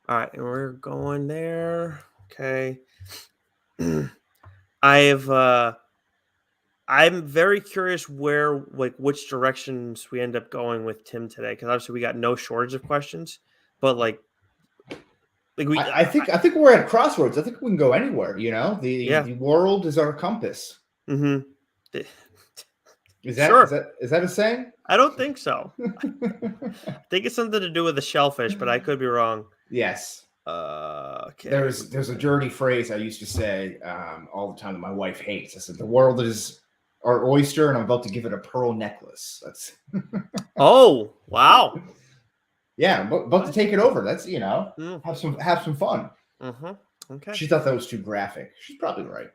All right, and we're going there. Okay. I have I'm very curious where which directions we end up going with Tim today because obviously we got no shortage of questions, but like we I think we're at crossroads. I think we can go anywhere. yeah. The world is our compass. Mhm. Is that is Sure. that is that a saying? I don't think so. I think it's something to do with the shellfish, but I could be wrong. Yes. Okay. There's a dirty phrase I used to say all the time that my wife hates. I said the world is our oyster, and I'm about to give it a pearl necklace. That's Oh, wow. yeah, I'm about to What? take it over. That's Mm, have some fun. mhm. Okay. She thought that was too graphic. She's probably right.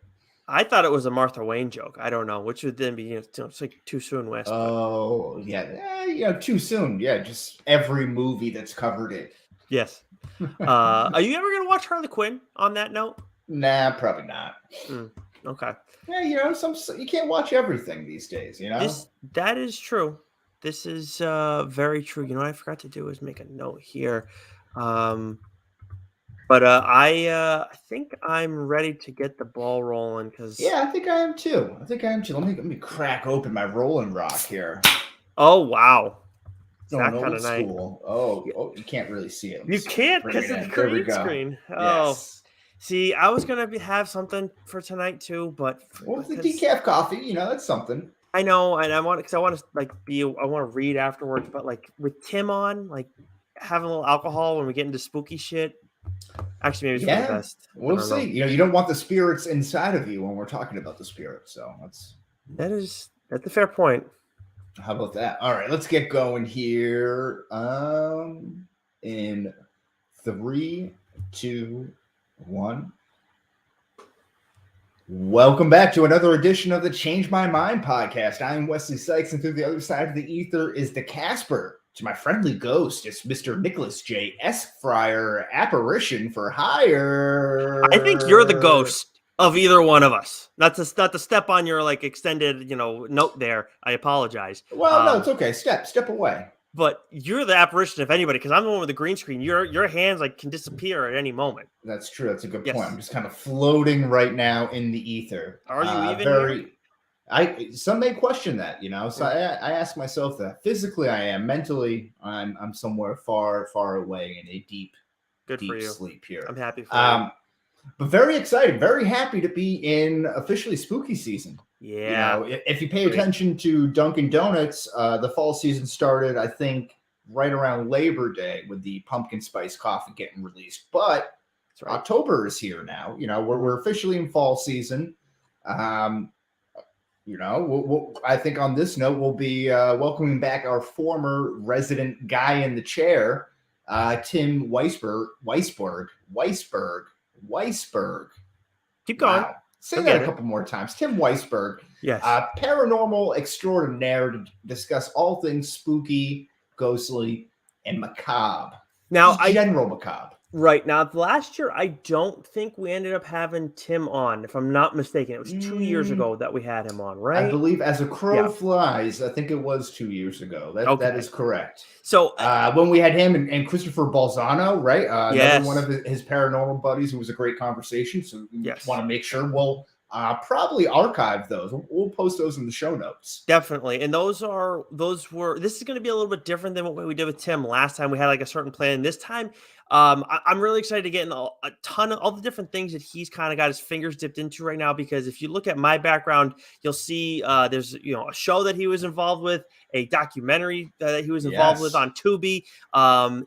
I thought it was a Martha Wayne joke. I don't know, which would then be it's like too soon, West, but Oh yeah, too soon. Yeah, just every movie that's covered it. yes. Are you ever gonna watch Harley Quinn? On that note, Nah, probably not. mm, okay. Yeah, some you can't watch everything these days. That is true. This is very true. You know what I forgot to do is make a note here. Um, but I think I'm ready to get the ball rolling because Yeah, I think I am too. Let me crack open my Rolling Rock here. oh wow, is Going that kind old of night? school. Oh, you can't really see it. Let me You see if I can can't bring because it of the in. There we green go. screen. Oh, Yes. see, I was gonna have something for tonight too, but Well, the because decaf coffee, that's something. I know, and I want because I want to I want to read afterwards, but like with Tim on, like having a little alcohol when we get into spooky shit. Actually, maybe it's for the Yeah, best. I we'll don't see. know. You don't want the spirits inside of you when we're talking about the spirits. So That's a fair point. how about that? All right, let's get going here. In three, two, one. Welcome back to another edition of the Change My Mind podcast. I'm Wesley Sykes, and through the other side of the ether is the Casper. To my friendly ghost, it's Mr. Nicholas J. Esquire, apparition for I think you're the hire. ghost of either one of us. Not to step on your like extended note there. I apologize. Well, no, it's okay. Step away. But you're the apparition of anybody because I'm the one with the green screen. Your hands like can disappear at any moment. That's true. That's a good point. I'm Yes. just kind of floating right now in the ether. Are you even here? Very. Some may question that, So Mm, I ask myself that physically I am, mentally I'm somewhere far away in a good for deep you. sleep here. I'm happy for you. Um, but very excited, very happy to be in officially spooky season. Yeah. If you pay Great. attention to Dunkin' Donuts, the fall season started, I think, right around Labor Day with the pumpkin spice coffee getting released. But That's right. October is here now. We're officially in fall season. Um, I think on this note, we'll be welcoming back our former resident guy in the chair, Tim Weisberg. Keep going. Wow. Say You'll that get a it. couple more times. Tim Weisberg, Yes. paranormal extraordinaire to discuss all things spooky, ghostly, and macabre. Now Just I general macabre. Right now, last year I don't think we ended up having Tim on. If I'm not mistaken, it was 2 years Mm, ago that we had him on, I right? believe as a crow Yeah. flies, I think it was 2 years ago. That Okay. is correct. So When we had him and Christopher Balzano, right? Another one yes, of his paranormal buddies who was a great conversation. So we want yes, to make sure we'll probably archive those. We'll post those in the show notes. definitely. And those were. This is going to be a little bit different than what we did with Tim last time. We had like a certain plan. This time, I'm really excited to get in a ton of all the different things that he's kind of got his fingers dipped into right now. Because if you look at my background, you'll see there's a show that he was involved with, a documentary that he was involved with Yes. on Tubi.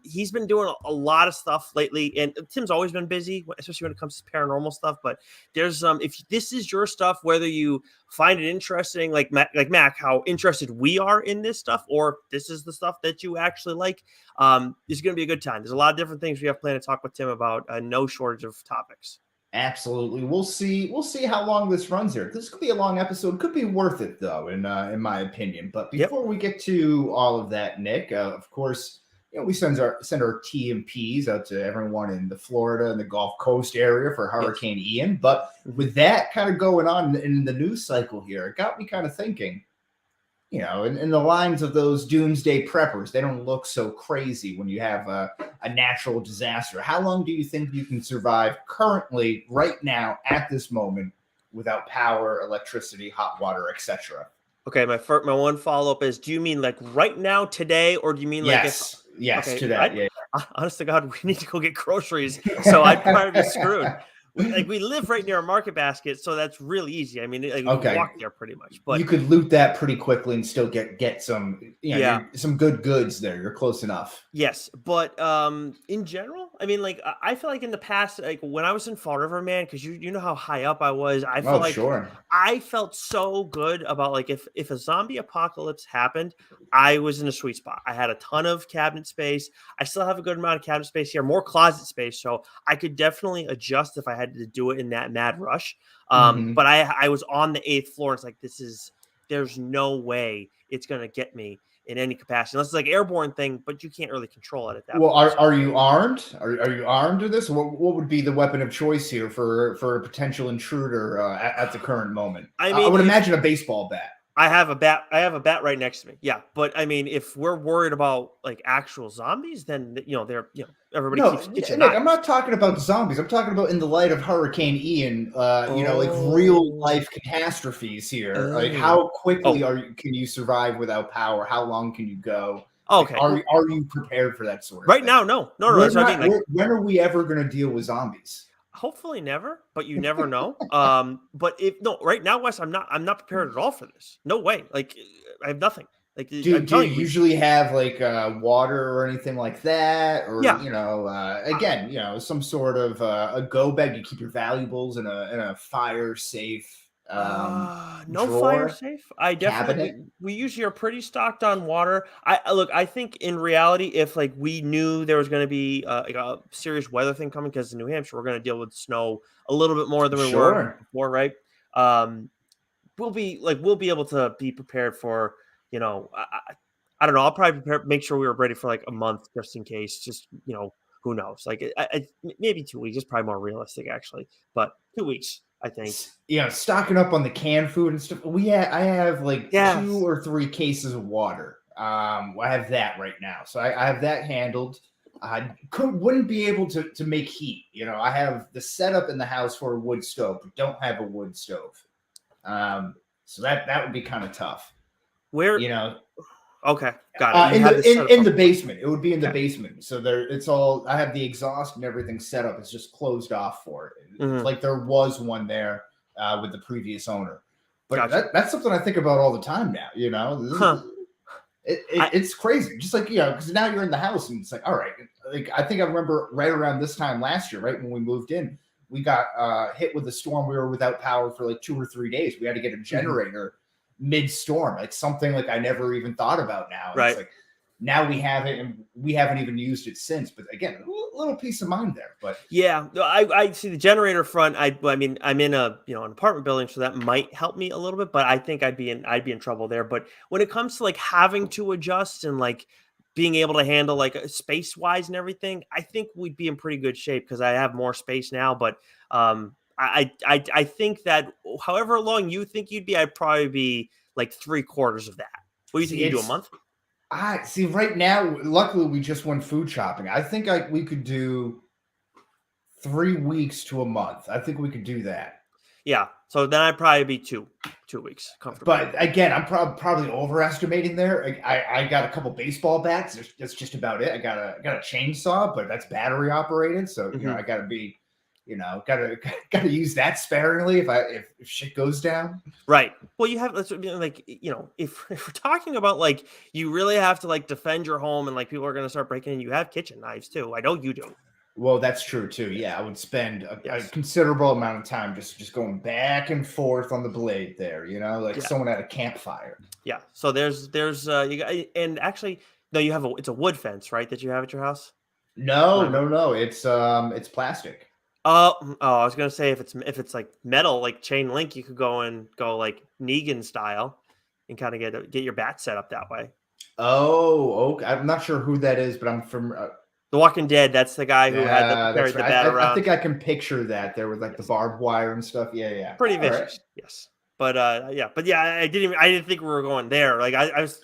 He's been doing a lot of stuff lately, and Tim's always been busy, especially when it comes to paranormal stuff. But there's if this is your stuff, whether you find it interesting, like Mac, how interested we are in this stuff, or this is the stuff that you actually like. It's going to be a good time. There's a lot of different things we have planned to talk with Tim about. No shortage of topics. Absolutely. We'll see. We'll see how long this runs here. This could be a long episode. Could be worth it though, in my opinion. But Yep. before we get to all of that, Nick, of course, we send our TMPs out to everyone in the Florida and the Gulf Coast area for Hurricane Ian. But with that kind of going on in the news cycle here, it got me kind of thinking. in the lines of those doomsday preppers, they don't look so crazy when you have a natural disaster. How long do you think you can survive currently, right now, at this moment, without power, electricity, hot water, etc.? Okay, my one follow-up is, do you mean like right now, today, or do you mean like if Yes, okay, to that, yeah. honest to God, we need to go get groceries, so I'd probably be screwed. We live right near a market basket, so that's really easy. I mean, like, we can Okay. walk there pretty much, You but could loot that pretty quickly and still get some, yeah. some good goods there. You're close enough. Yes, but in general, I mean, like I feel like in the past, like when I was in Fall River, man, because you know how high up I was, I felt Oh, like sure. I felt so good about like if a zombie apocalypse happened, I was in a sweet spot. I had a ton of cabinet space. I still have a good amount of cabinet space here, more closet space, so I could definitely adjust if I had to do it in that mad rush. Mhm. But I was on the 8th floor. It's like there's no way it's gonna get me in any capacity, unless it's like airborne thing, but you can't really control it at that Well, point. So, are you armed? Are you armed to this? What would be the weapon of choice here for a potential intruder at the current moment? I I mean, would if imagine a baseball bat. I have a bat right next to me. Yeah, but I mean, if we're worried about like actual zombies, then they're everybody No, keeps kitchen Nick, I'm knives. not talking about zombies. I'm talking about in the light of Hurricane Ian, like real Oh, life catastrophes here. Like oh, how quickly oh. can you survive without power? How long can you go? Like Okay. are you prepared for that sort of Right thing? now, no, no, no. That's what I mean. Like, When are we ever going to deal with zombies? hopefully never, but you never know. But if no, right now, Wes, I'm not prepared at all for this. No way. Like, I have nothing. Like, I'm Do you telling you, usually have like water or anything like that, or yeah. again, some sort of a go bag? You keep your valuables in a fire safe No fire drawer safe. I definitely cabinet. we usually are pretty stocked on water. Look, I think in reality, if like we knew there was going to be like a serious weather thing coming, because in New Hampshire we're going to deal with snow a little bit more than we were Sure. before, right? Um, we'll be able to be prepared for I don't know. I'll probably make sure we were ready for like a month just in case. Just who knows? Like maybe 2 weeks is probably more realistic actually, but 2 weeks I think. Stocking up on the canned food and stuff. I have like two Yes. or three cases of water. I have that right now, so I have that handled. I wouldn't be able to make heat. I have the setup in the house for a wood stove, but don't have a wood stove. So that would be kind of tough. Where? You know, Okay, got it. You have this set up. in the basement. It would be in the Okay. basement. So there, it's all. I have the exhaust and everything set up. It's just closed off for it. It's Hmm. like there was one there with the previous owner. But Gotcha. that's something I think about all the time now. Huh. I It's crazy. Just like because now you're in the house and it's like, all right. Like I think I remember right around this time last year, right when we moved in, we got hit with a storm. We were without power for like 2 or 3 days. We had to get a mhm, generator mid-storm, like something like I never even thought about now. And it's right. like now we have it and we haven't even used it since. But again, a little peace of mind there. But Yeah, no, I see the generator front. I mean, I'm in a an apartment building, so that might help me a little bit. But I think I'd be in trouble there. But when it comes to like having to adjust and like being able to handle like space wise and everything, I think we'd be in pretty good shape because I have more space now. But I think that however long you think you'd be, I'd probably be like 3/4 of that. What do you think see, you do a it's month? I see right now. Luckily, we just went food shopping. I think we could do 3 weeks to a month. I think we could do that. Yeah, so then I'd probably be 2 weeks comfortably. But again, I'm probably overestimating there. I got a couple baseball bats. That's just about it. I got a chainsaw, but that's battery operated. So Mhm. I got to be, gotta use that sparingly if shit goes down. Right. Well, you have that's what I mean, like if we're talking about like you really have to like defend your home and like people are going to start breaking in, you have kitchen knives too. I know you do. Well, that's true too. Yeah, I would spend a Yes. considerable amount of time just going back and forth on the blade there. Like Yeah. someone at a campfire. Yeah. So there's you got and actually no, you have it's a wood fence, right? That you have at your house. No, Remember? no, no. It's plastic. Oh, I was gonna say if it's like metal, like chain link, you could go like Negan style, and kind of get your bat set up that way. Oh, okay. I'm not sure who that is, but I'm from. The Walking Dead, that's the guy who Yeah, that's carried the right. bat I around. think I can picture that there with like the Yes. barbed wire and stuff. Yeah, yeah. Pretty All right. vicious. Yes. I didn't think we were going there. Like I was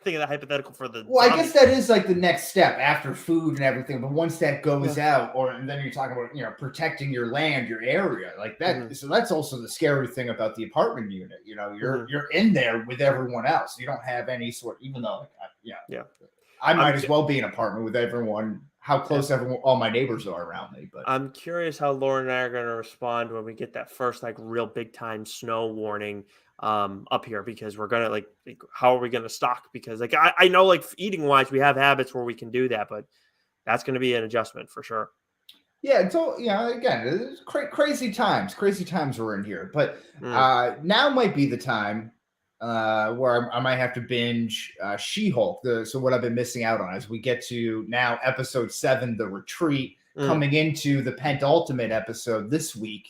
thinking the hypothetical for the. Well, I guess that is like the next step after food and everything. But once that goes out, and then you're talking about protecting your land, your area, like that. Mm-hmm. So that's also the scary thing about the apartment unit. You're in there with everyone else. You don't have any sort. Even though, I might as well be in an apartment with everyone. How close all my neighbors are around me. But I'm curious how Lauren and I are going to respond when we get that first like real big time snow warning up here, because we're gonna like how are we gonna stock? Because like I know like eating wise we have habits where we can do that, but that's going to be an adjustment for sure. Yeah, so again, it's crazy times we're in here, but now might be the time where I might have to binge She-Hulk. So what I've been missing out on as we get to now episode 7, The Retreat, coming into the penultimate episode this week.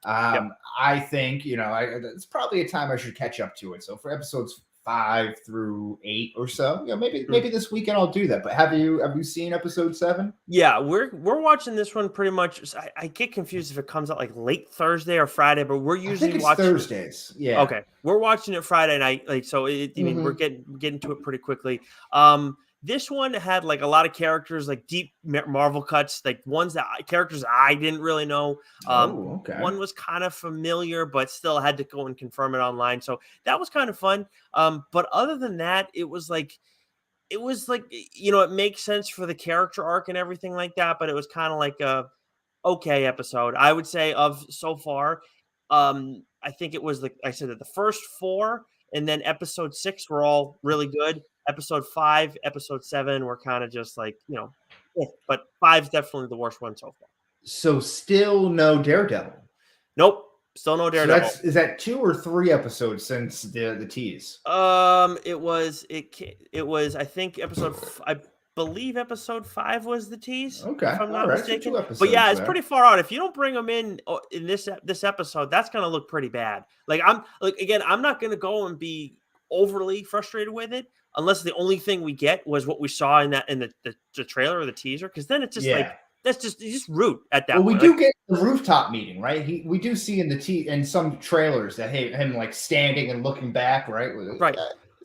I think it's probably a time I should catch up to it. So for episodes 5 through 8 or so, maybe this weekend I'll do that. But have you seen episode 7? Yeah, we're watching this one pretty much. I get confused if it comes out like late Thursday or Friday, but we're usually watching Thursdays. Yeah. Okay, we're watching it Friday night. Like so, I mean, we're getting to it pretty quickly. This one had like a lot of characters, like deep Marvel cuts, like characters I didn't really know. One was kind of familiar, but still had to go and confirm it online. So that was kind of fun. But other than that, it was like, it makes sense for the character arc and everything like that. But it was kind of like a okay episode, I would say, of so far. I think it was like I said that the first 4 and then episode 6 were all really good. Episode 5, episode 7 were kind of just like, but 5's definitely the worst one so far. So still no Daredevil. Nope. Still no Daredevil. So is that 2 or 3 episodes since the tease? It was I think I believe episode 5 was the tease. Okay. If I'm not mistaken. So 2 episodes but yeah, it's pretty far out. If you don't bring them in this episode, that's going to look pretty bad. Like I'm not going to go and be overly frustrated with it unless the only thing we get was what we saw in the trailer or the teaser, because then it's just that's just rude at that point. We do get the rooftop meeting, right? We do see in some trailers that him like standing and looking back, right? Right.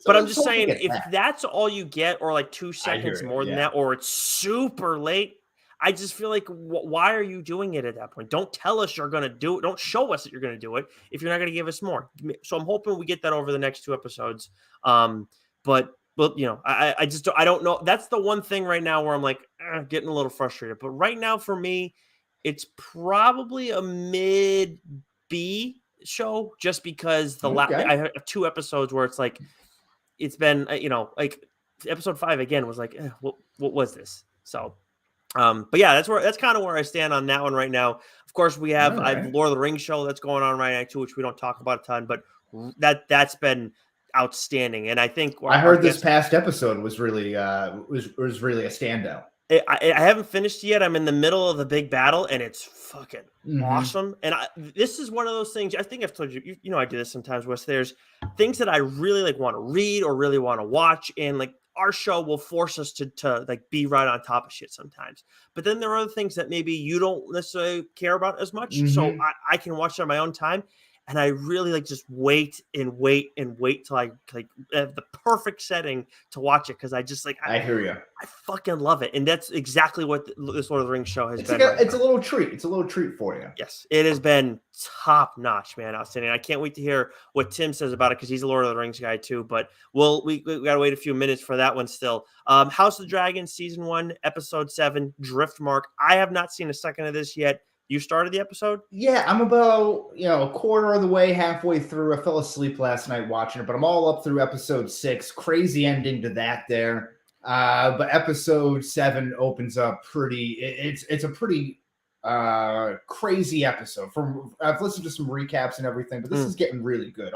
But I'm just saying, if that's all you get, or like 2 seconds more than that, or it's super late, I just feel like, why are you doing it at that point? Don't tell us you're going to do it. Don't show us that you're going to do it if you're not going to give us more. So I'm hoping we get that over the next 2 episodes. But I don't know. That's the one thing right now where I'm like getting a little frustrated. But right now for me, it's probably a mid B show, just because I have 2 episodes where it's like, it's been, like episode 5 again was like, what was this? So, but yeah, that's kind of where I stand on that one right now. Of course, we have Lord of the Rings show that's going on right now too, which we don't talk about a ton, but that's been outstanding. And I think I heard this past episode was really was really a standout. I haven't finished yet. I'm in the middle of the big battle, and it's fucking awesome. And this is one of those things. I think I've told you. I do this sometimes. Wes, there's things that I really like want to read or really want to watch, and like our show will force us to like be right on top of shit sometimes. But then there are other things that maybe you don't necessarily care about as much, so I can watch it on my own time. And I really like just wait till I like have the perfect setting to watch it, because I just like I hear you. I fucking love it, and that's exactly what this Lord of the Rings show has been. It's a little treat. It's a little treat for you. Yes, it has been top notch, man. Outstanding. I can't wait to hear what Tim says about it, because he's a Lord of the Rings guy too. But we gotta wait a few minutes for that one still. House of the Dragon season 1 episode 7 Driftmark. I have not seen a second of this yet. You started the episode? Yeah, I'm about a quarter of the way, halfway through. I fell asleep last night watching it, but I'm all up through episode 6. Crazy ending to that there. But episode 7 opens up pretty. It's a pretty crazy episode. I've listened to some recaps and everything, but this is getting really good.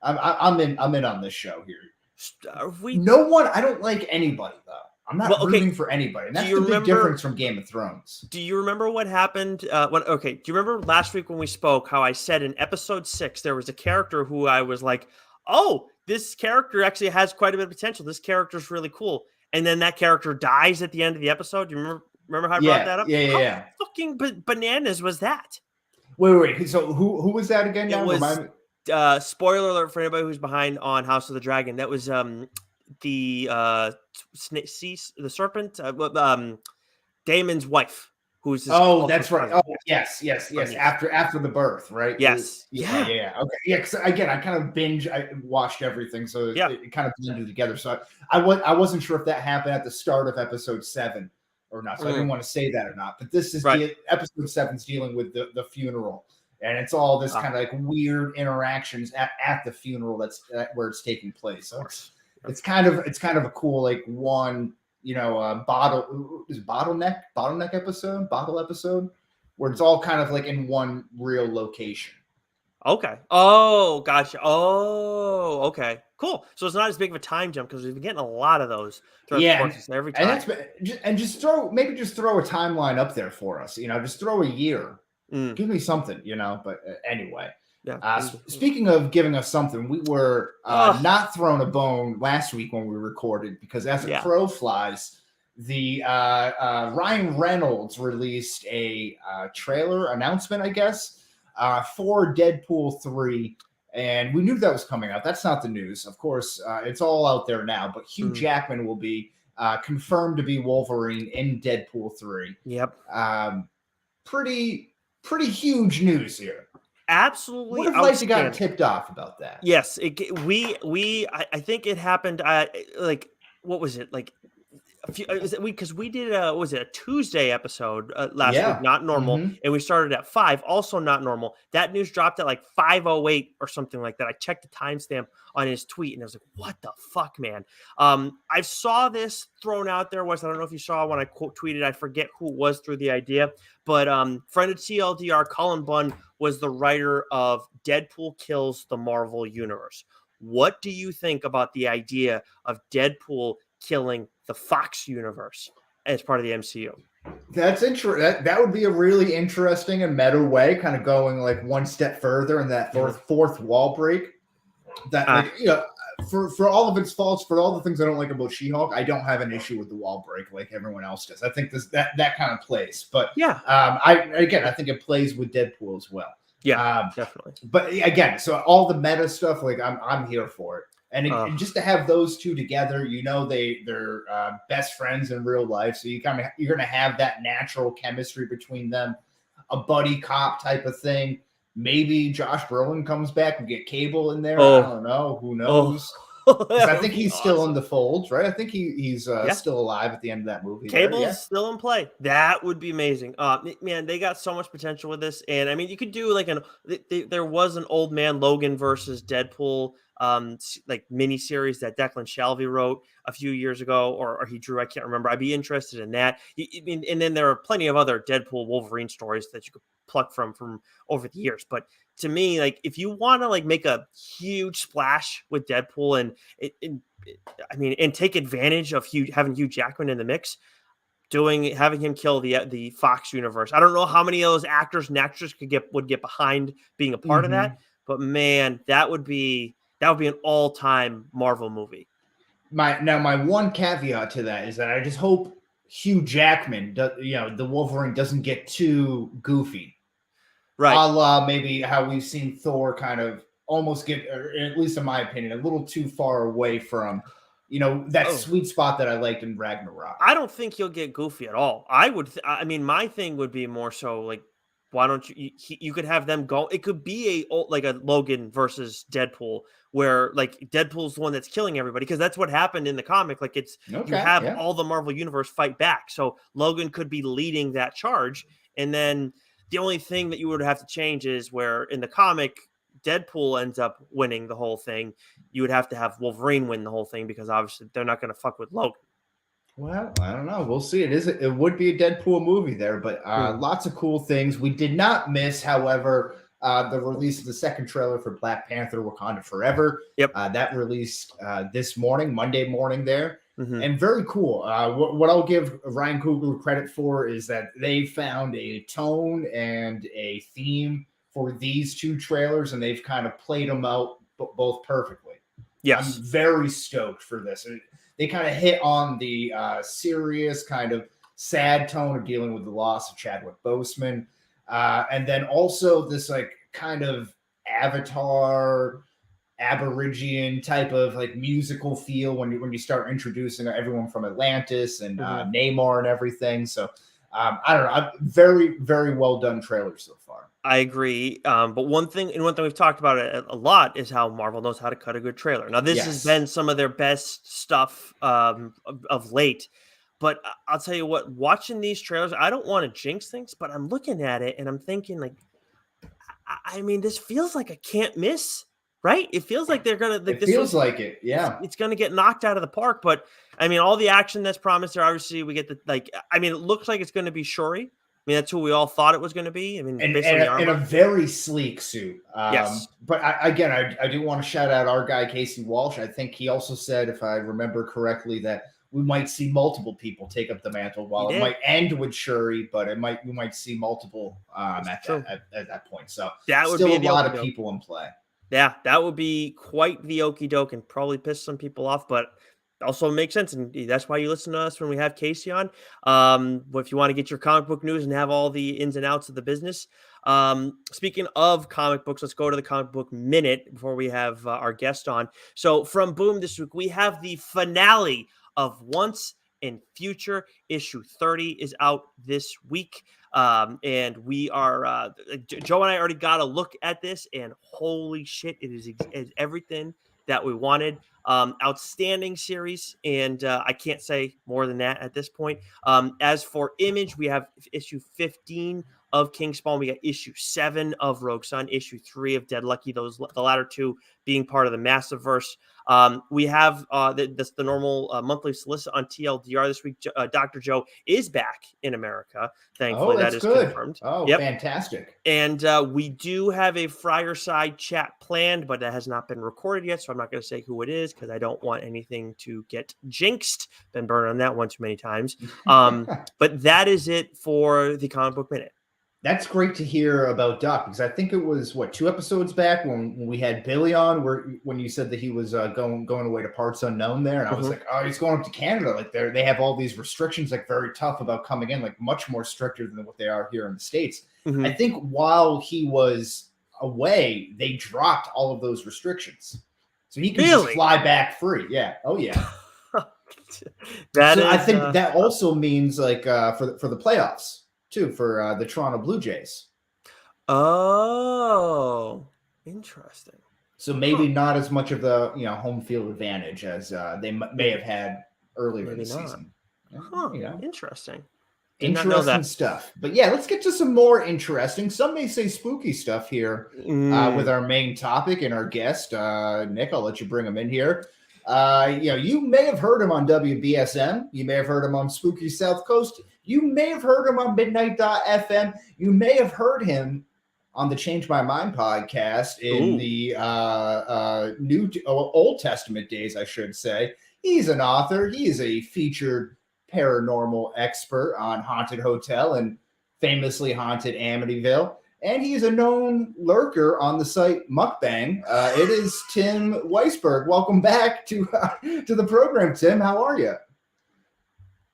I'm in on this show here. No one. I don't like anybody though. I'm not rooting for anybody. And that's the big difference from Game of Thrones. Do you remember what happened? Do you remember last week when we spoke how I said in episode 6 there was a character who I was like, oh, this character actually has quite a bit of potential. This character is really cool. And then that character dies at the end of the episode. Do you remember how I brought that up? Yeah. How fucking bananas was that? Wait. So who was that again? Spoiler alert for anybody who's behind on House of the Dragon. That was the the serpent, Damon's wife, who's his Oh, also that's his right. cousin. Oh, yes. Yes. After the birth, right? Yes. Yeah. Okay. Yeah. Because again, I kind of I watched everything, so it kind of blended together. So I wasn't sure if that happened at the start of episode 7 or not. So I didn't want to say that or not. But this is episode 7's dealing with the funeral, and it's all this kind of like weird interactions at the funeral. That's where it's taking place. So it's kind of a cool like one. Bottleneck episode where it's all kind of like in one real location. Okay. Oh, gotcha. Oh, okay. Cool. So it's not as big of a time jump because we've been getting a lot of those throughout the course of every time. And just throw a timeline up there for us. Just throw a year. Give me something. But anyway. Yeah. Speaking of giving us something, we were not thrown a bone last week when we recorded because as a crow flies, the Ryan Reynolds released a trailer announcement, I guess, for Deadpool 3, and we knew that was coming out. That's not the news, of course. It's all out there now. But Hugh Jackman will be confirmed to be Wolverine in Deadpool 3. Yep. Pretty huge news here. Absolutely. Would have liked to got tipped off about that. Yes, I think it happened. Like, what was it? Like, because we did a Tuesday episode last week, not normal, and we started at 5, also not normal. That news dropped at like 5:08 or something like that. I checked the timestamp on his tweet, and I was like, "What the fuck, man?" I saw this thrown out there. Wes, I don't know if you saw when I quote tweeted. I forget who it was through the idea, but friend of TLDR, Cullen Bunn, was the writer of Deadpool Kills the Marvel Universe. What do you think about the idea of Deadpool killing the Fox universe as part of the MCU? That's interesting. That would be a really interesting and meta way, kind of going like one step further in that fourth wall break. That for all of its faults, for all the things I don't like about She-Hulk, I don't have an issue with the wall break like everyone else does. I think that kind of plays, but I think it plays with Deadpool as well. Yeah, definitely. But again, so all the meta stuff, like I'm here for it. And just to have those two together, they're best friends in real life, so you're gonna have that natural chemistry between them, a buddy cop type of thing. Maybe Josh Brolin comes back and get Cable in there. I don't know. Who knows? I think he's still in the fold, right? I think he's still alive at the end of that movie. Cable's still in play. That would be amazing. Man, they got so much potential with this, and I mean, you could do like there was an Old Man Logan versus Deadpool like mini series that Declan Shalvey wrote a few years ago, or he drew. I can't remember. I'd be interested in that. And then there are plenty of other Deadpool Wolverine stories that you could pluck from over the years. But to me, like if you want to like make a huge splash with Deadpool and take advantage of having Hugh Jackman in the mix, having him kill the Fox universe. I don't know how many of those actors and actresses would get behind being a part of that, but man, that would be an all-time Marvel movie. My one caveat to that is that I just hope Hugh Jackman, the Wolverine, doesn't get too goofy. Right. A la maybe how we've seen Thor kind of almost get, or at least in my opinion, a little too far away from, that sweet spot that I liked in Ragnarok. I don't think he'll get goofy at all. My thing would be more so like, why don't you could have them go. It could be a Logan versus Deadpool where like Deadpool's the one that's killing everybody, because that's what happened in the comic. Like you have all the Marvel universe fight back. So Logan could be leading that charge. And then the only thing that you would have to change is where in the comic, Deadpool ends up winning the whole thing. You would have to have Wolverine win the whole thing because obviously they're not going to fuck with Logan. Well, I don't know. We'll see. It would be a Deadpool movie there, but lots of cool things. We did not miss, however, the release of the second trailer for Black Panther: Wakanda Forever. Yep. That released this morning, Monday morning there. And very cool. What I'll give Ryan Coogler credit for is that they found a tone and a theme for these two trailers, and they've kind of played them out both perfectly. Yes. I'm very stoked for this. They kind of hit on the serious, kind of sad tone of dealing with the loss of Chadwick Boseman. And then also this like kind of Avatar, Aborigine type of like musical feel when you start introducing everyone from Atlantis and Namor and everything. So I don't know. Very, very well done trailer so far. I agree. But one thing we've talked about it a lot is how Marvel knows how to cut a good trailer. Now, this has been some of their best stuff of late. But I'll tell you what, watching these trailers, I don't want to jinx things, but I'm looking at it and I'm thinking, like, I mean, this feels like a can't miss, right? It feels like they're gonna. Like, it's gonna get knocked out of the park. But I mean, all the action that's promised there. Obviously, we get I mean, it looks like it's going to be Shuri. I mean, that's who we all thought it was going to be. I mean, in a very sleek suit. Yes. But I do want to shout out our guy, Casey Walsh. I think he also said, if I remember correctly, that we might see multiple people take up the mantle. While it might end with Shuri, but we might see multiple at that point. So that would still be a lot of people in play. Yeah, that would be quite the okie doke and probably piss some people off, but also makes sense, and that's why you listen to us when we have Casey on. If you want to get your comic book news and have all the ins and outs of the business. Speaking of comic books, let's go to the comic book minute before we have our guest on. So from Boom this week, we have the finale of Once and Future. Issue 30 is out this week. And we are, Joe and I already got a look at this, and holy shit, it is everything that we wanted. Outstanding series, and I can't say more than that at this point. As for Image, we have issue 15 of King Spawn. We got issue 7 of Rogue Sun, issue 3 of Dead Lucky, the latter two being part of the Massiveverse. We have the normal monthly solicit on TLDR this week. Dr. Joe is back in America. Thankfully, that is good. Confirmed. Oh, yep. Fantastic. And we do have a Friarside chat planned, but that has not been recorded yet, so I'm not going to say who it is because I don't want anything to get jinxed. Been burned on that one too many times. But that is it for the Comic Book Minute. That's great to hear about Doc, because I think it was 2 episodes back when we had Billy on, when you said that he was going away to parts unknown there, and I was like, oh, he's going up to Canada. Like they have all these restrictions, like very tough about coming in, like much more stricter than what they are here in the States. I think while he was away, they dropped all of those restrictions, so he can just fly back free. Yeah. Oh yeah. I think that also means like for the playoffs too, for the Toronto Blue Jays. Oh, interesting. So maybe not as much of the home field advantage as they may have had earlier in the season. Interesting. Interesting stuff. But yeah, let's get to some more interesting, some may say spooky stuff here with our main topic and our guest. Nick, I'll let you bring him in here. You may have heard him on WBSM. You may have heard him on Spooky South Coast. You may have heard him on Midnight.fm. You may have heard him on the Change My Mind podcast in the Old Testament days, I should say. He's an author. He is a featured paranormal expert on Haunted Hotel and famously Haunted Amityville. And he's a known lurker on the site Mukbang. It is Tim Weisberg. Welcome back to the program, Tim. How are you?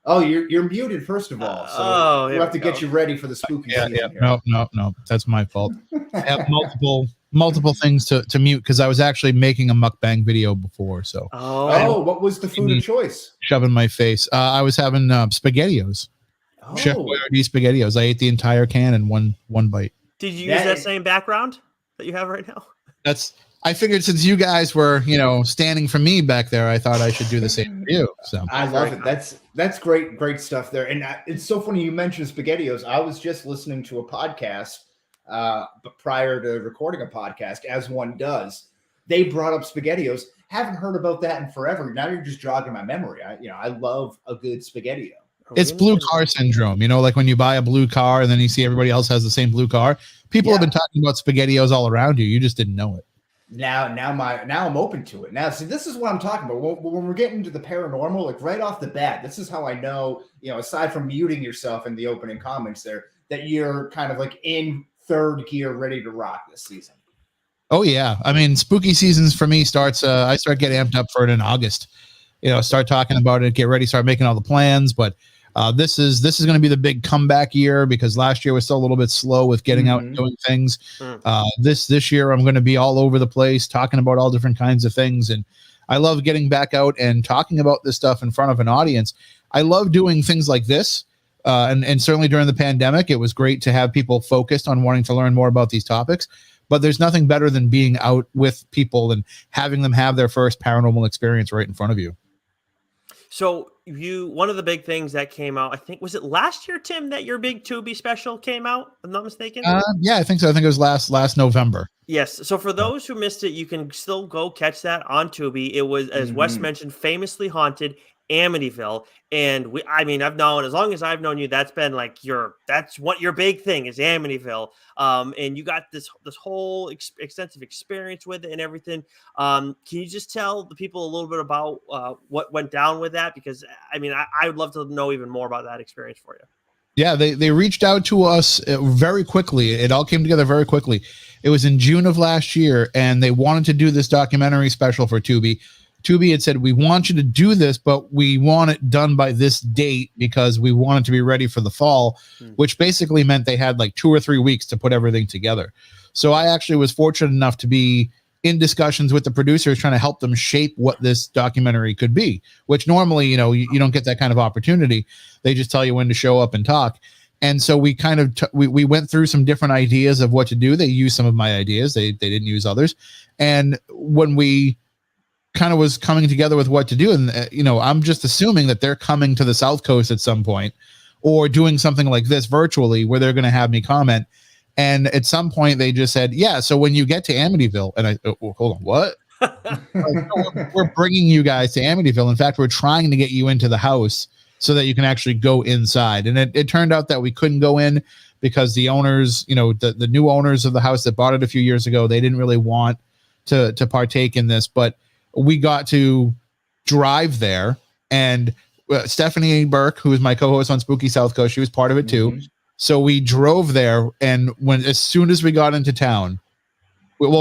Oh, you're muted, first of all. So we'll have to get you ready for the spooky season. Yeah. No. That's my fault. I have multiple things to mute because I was actually making a mukbang video before. So what was the food of choice? Shoving my face. I was having SpaghettiOs. Chef Boyardee SpaghettiOs. I ate the entire can in one bite. Did you use that same background that you have right now? I figured since you guys were, standing for me back there, I thought I should do the same for you. So I love it. That's great stuff there. And it's so funny you mentioned SpaghettiOs. I was just listening to a podcast, but prior to recording a podcast, as one does, they brought up SpaghettiOs. Haven't heard about that in forever. Now you're just jogging my memory. I love a good SpaghettiO. It's blue car syndrome, like when you buy a blue car and then you see everybody else has the same blue car. People have been talking about SpaghettiOs all around you. You just didn't know it. Now I'm open to it. Now, see, this is what I'm talking about. When we're getting into the paranormal, like right off the bat, this is how I know, aside from muting yourself in the opening comments there, that you're kind of like in third gear, ready to rock this season. Oh yeah. I mean, spooky seasons for me starts, I start getting amped up for it in August, start talking about it, get ready, start making all the plans. But This is going to be the big comeback year because last year was still a little bit slow with getting out and doing things. This year I'm going to be all over the place talking about all different kinds of things, and I love getting back out and talking about this stuff in front of an audience. I love doing things like this, and certainly during the pandemic, it was great to have people focused on wanting to learn more about these topics. But there's nothing better than being out with people and having them have their first paranormal experience right in front of you. So one of the big things that came out, I think, was it last year, Tim, that your big Tubi special came out? If I'm not mistaken. Yeah, I think so. I think it was last November. Yes. So for those who missed it, you can still go catch that on Tubi. It was, as Wes mentioned, famously haunted Amityville. And I've known, as long as I've known you, that's been like that's what your big thing is, Amityville. And you got this whole extensive experience with it and everything. Can you just tell the people a little bit about what went down with that? Because I would love to know even more about that experience for you. Yeah, they reached out to us very quickly. It all came together very quickly. It was in June of last year, and they wanted to do this documentary special for Tubi. Tubi had said, we want you to do this, but we want it done by this date because we want it to be ready for the fall, which basically meant they had like 2 or 3 weeks to put everything together. So I actually was fortunate enough to be in discussions with the producers trying to help them shape what this documentary could be, which normally, you don't get that kind of opportunity. They just tell you when to show up and talk. And so we kind of we went through some different ideas of what to do. They used some of my ideas. They didn't use others. And when we kind of was coming together with what to do, and I'm just assuming that they're coming to the South Coast at some point or doing something like this virtually where they're going to have me comment. And at some point they just said, yeah, so when you get to Amityville, and hold on, what? We're bringing you guys to Amityville. In fact, we're trying to get you into the house so that you can actually go inside. And it turned out that we couldn't go in because the owners, the new owners of the house that bought it a few years ago, they didn't really want to partake in this. But we got to drive there, and Stephanie Burke, who is my co-host on Spooky South Coast, she was part of it too. So we drove there, and as soon as we got into town,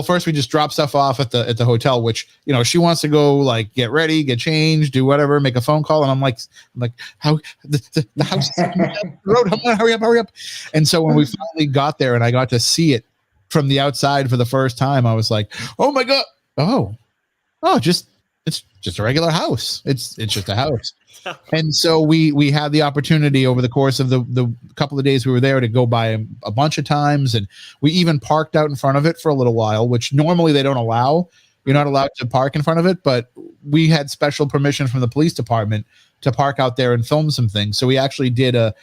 first we just dropped stuff off at the hotel, which, she wants to go like get ready, get changed, do whatever, make a phone call. And I'm like, how the house is down the road. Come on, hurry up. And so when we finally got there and I got to see it from the outside for the first time, I was like, oh my God. It's just a regular house. It's just a house. And so we had the opportunity over the course of the couple of days we were there to go by a bunch of times. And we even parked out in front of it for a little while, which normally they don't allow. You're not allowed to park in front of it, but we had special permission from the police department to park out there and film some things. So we actually did a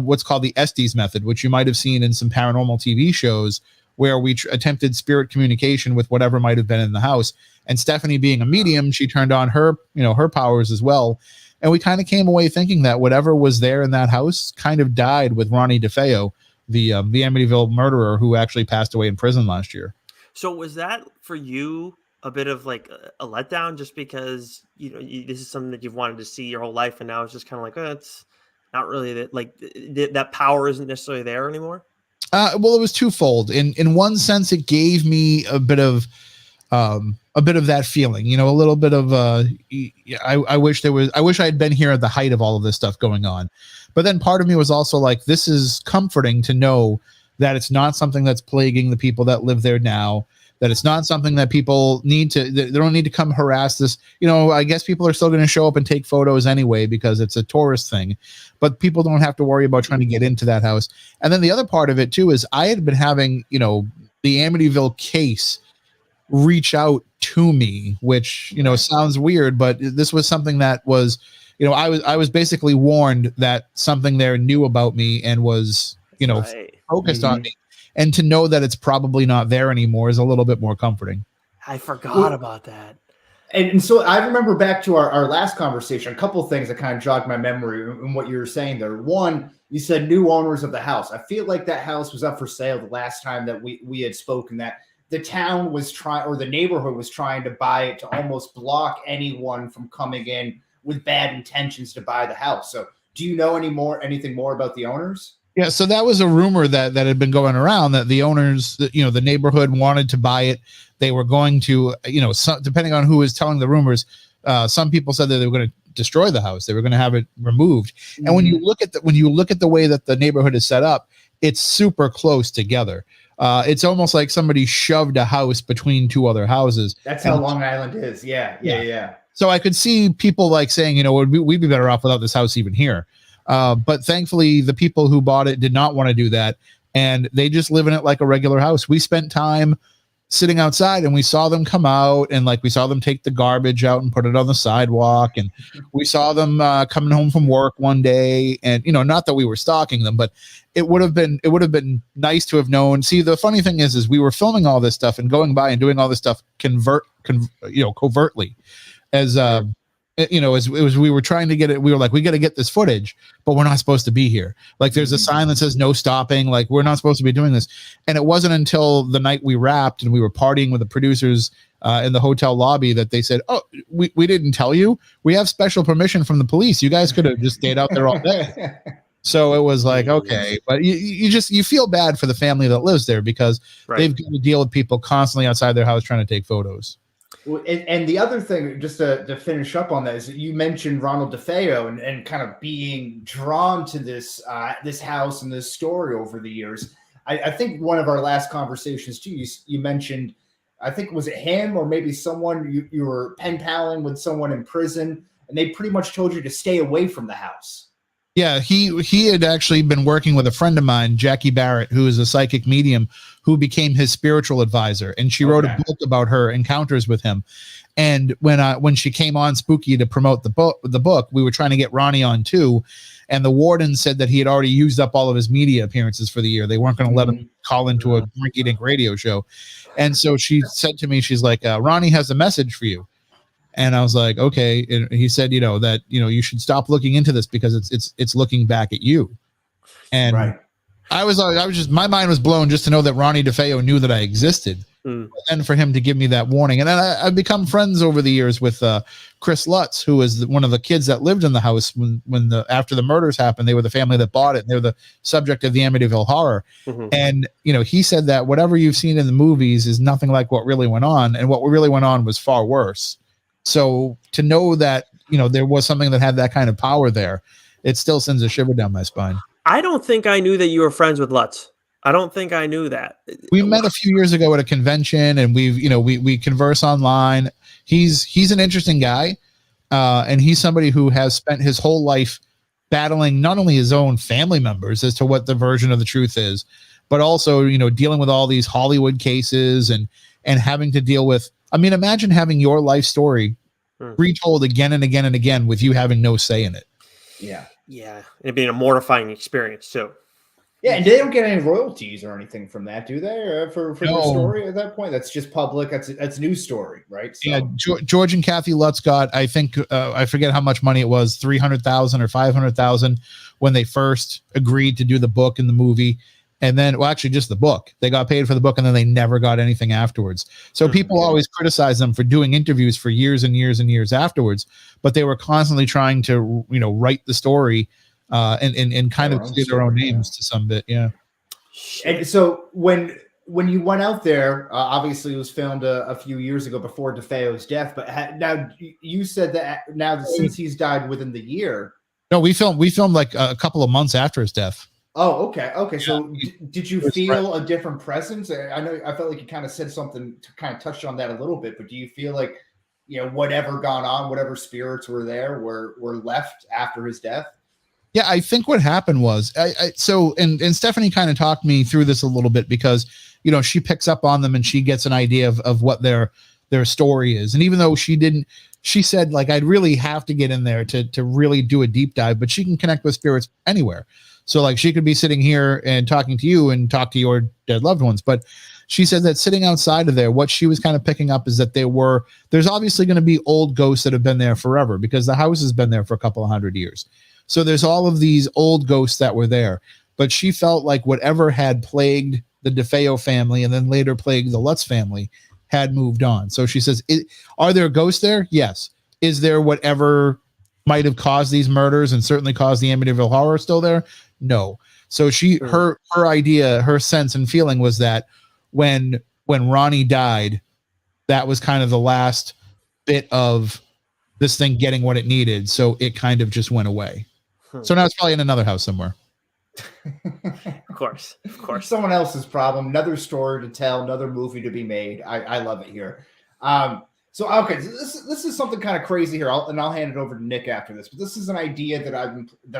what's called the Estes method, which you might have seen in some paranormal TV shows, where we attempted spirit communication with whatever might have been in the house. And Stephanie, being a medium, she turned on her powers as well. And we kind of came away thinking that whatever was there in that house kind of died with Ronnie DeFeo, the Amityville murderer who actually passed away in prison last year. So was that for you a bit of like a letdown, just because this is something that you've wanted to see your whole life, and now it's just kind of like, it's not really that power isn't necessarily there anymore? Well, it was twofold. In one sense, it gave me a bit of that feeling, a little bit of I wish I had been here at the height of all of this stuff going on. But then part of me was also like, this is comforting to know that it's not something that's plaguing the people that live there now, that it's not something that people they don't need to come harass this. I guess people are still going to show up and take photos anyway because it's a tourist thing, but people don't have to worry about trying to get into that house. And then the other part of it too is I had been having, the Amityville case reach out to me, which, sounds weird, but this was something that was, I was basically warned that something there knew about me and was, focused on me. And to know that it's probably not there anymore is a little bit more comforting. I forgot about that. And so I remember back to our last conversation, a couple of things that kind of jogged my memory in what you were saying there. One, you said new owners of the house. I feel like that house was up for sale the last time that we had spoken, that the town was trying, or the neighborhood was trying to buy it to almost block anyone from coming in with bad intentions to buy the house. So do you know anything more about the owners? Yeah, so that was a rumor that had been going around, that the owners, the neighborhood wanted to buy it. They were going to, depending on who was telling the rumors, some people said that they were going to destroy the house. They were going to have it removed. And when you look at the way that the neighborhood is set up, it's super close together. It's almost like somebody shoved a house between two other houses. That's how Long Island is. Yeah. So I could see people like saying, we'd be better off without this house even here. But thankfully, the people who bought it did not want to do that. And they just live in it like a regular house. We spent time sitting outside and we saw them come out, and like we saw them take the garbage out and put it on the sidewalk. And we saw them coming home from work one day. And, not that we were stalking them, but it would have been nice to have known. See, the funny thing is we were filming all this stuff and going by and doing all this stuff covertly. As we were trying to get it, we were like, we got to get this footage, but we're not supposed to be here. Like, there's a sign that says no stopping. Like, we're not supposed to be doing this. And it wasn't until the night we wrapped and we were partying with the producers in the hotel lobby that they said, "Oh, we didn't tell you. We have special permission from the police. You guys could have just stayed out there all day." So it was like, okay, but you feel bad for the family that lives there because they've got to deal with people constantly outside their house trying to take photos. And the other thing, just to finish up on that, is that you mentioned Ronald DeFeo and kind of being drawn to this house and this story over the years. I think one of our last conversations too, you mentioned, I think, was it him or maybe someone you were pen paling with someone in prison, and they pretty much told you to stay away from the house. Yeah, he had actually been working with a friend of mine, Jackie Barrett, who is a psychic medium, who became his spiritual advisor, and she wrote a book about her encounters with him. And when she came on Spooky to promote the book, we were trying to get Ronnie on too, and the warden said that he had already used up all of his media appearances for the year. They weren't going to let him call into a rinky-dink radio show, and so she said to me, she's like, "Ronnie has a message for you." And I was like, okay. And he said, that, you should stop looking into this because it's looking back at you. And I was just, my mind was blown just to know that Ronnie DeFeo knew that I existed. And for him to give me that warning. And then I've become friends over the years with Chris Lutz, who is one of the kids that lived in the house after the murders happened. They were the family that bought it. And they were the subject of the Amityville Horror. And, he said that whatever you've seen in the movies is nothing like what really went on. And what really went on was far worse. So to know that, there was something that had that kind of power there, it still sends a shiver down my spine. I don't think I knew that you were friends with Lutz. I don't think I knew that. We met a few years ago at a convention, and we converse online. He's an interesting guy, and he's somebody who has spent his whole life battling not only his own family members as to what the version of the truth is, but also dealing with all these Hollywood cases and having to deal with. I mean, imagine having your life story retold again and again and again with you having no say in it. Yeah. And it being a mortifying experience too. Yeah, and they don't get any royalties or anything from that, do they? For the story at that point, that's just public. That's news story, right? So. Yeah, George and Kathy Lutz got, I think, I forget how much money it was, $300,000 or $500,000 when they first agreed to do the book and the movie. And then, well, actually just the book. They got paid for the book and then they never got anything afterwards. So people always criticize them for doing interviews for years and years and years afterwards, but they were constantly trying to, write the story and kind of do their own names to some bit. Yeah. And so when you went out there, obviously it was filmed a few years ago before DeFeo's death, but now you said that now since he's died within the year. No, we filmed like a couple of months after his death. Oh, okay. Okay. So did you feel a different presence? I felt like you kind of said something to kind of touch on that a little bit, but do you feel like, whatever gone on, whatever spirits were there were left after his death? Yeah, I think what happened was, and Stephanie kind of talked me through this a little bit because, she picks up on them and she gets an idea of what their story is. And even though she said like, I'd really have to get in there to really do a deep dive, but she can connect with spirits anywhere. So like she could be sitting here and talking to you and talk to your dead loved ones. But she said that sitting outside of there, what she was kind of picking up is that there's obviously going to be old ghosts that have been there forever because the house has been there for a couple of 100 years. So there's all of these old ghosts that were there. But she felt like whatever had plagued the DeFeo family and then later plagued the Lutz family had moved on. So she says, are there ghosts there? Yes. Is there whatever might have caused these murders and certainly caused the Amityville Horror still there? No. So her idea, her sense and feeling was that when Ronnie died, that was kind of the last bit of this thing getting what it needed. So it kind of just went away. So now it's probably in another house somewhere. Of course. Someone else's problem, another story to tell, another movie to be made. I love it here. So this is something kind of crazy here, I'll hand it over to Nick after this. But this is an idea that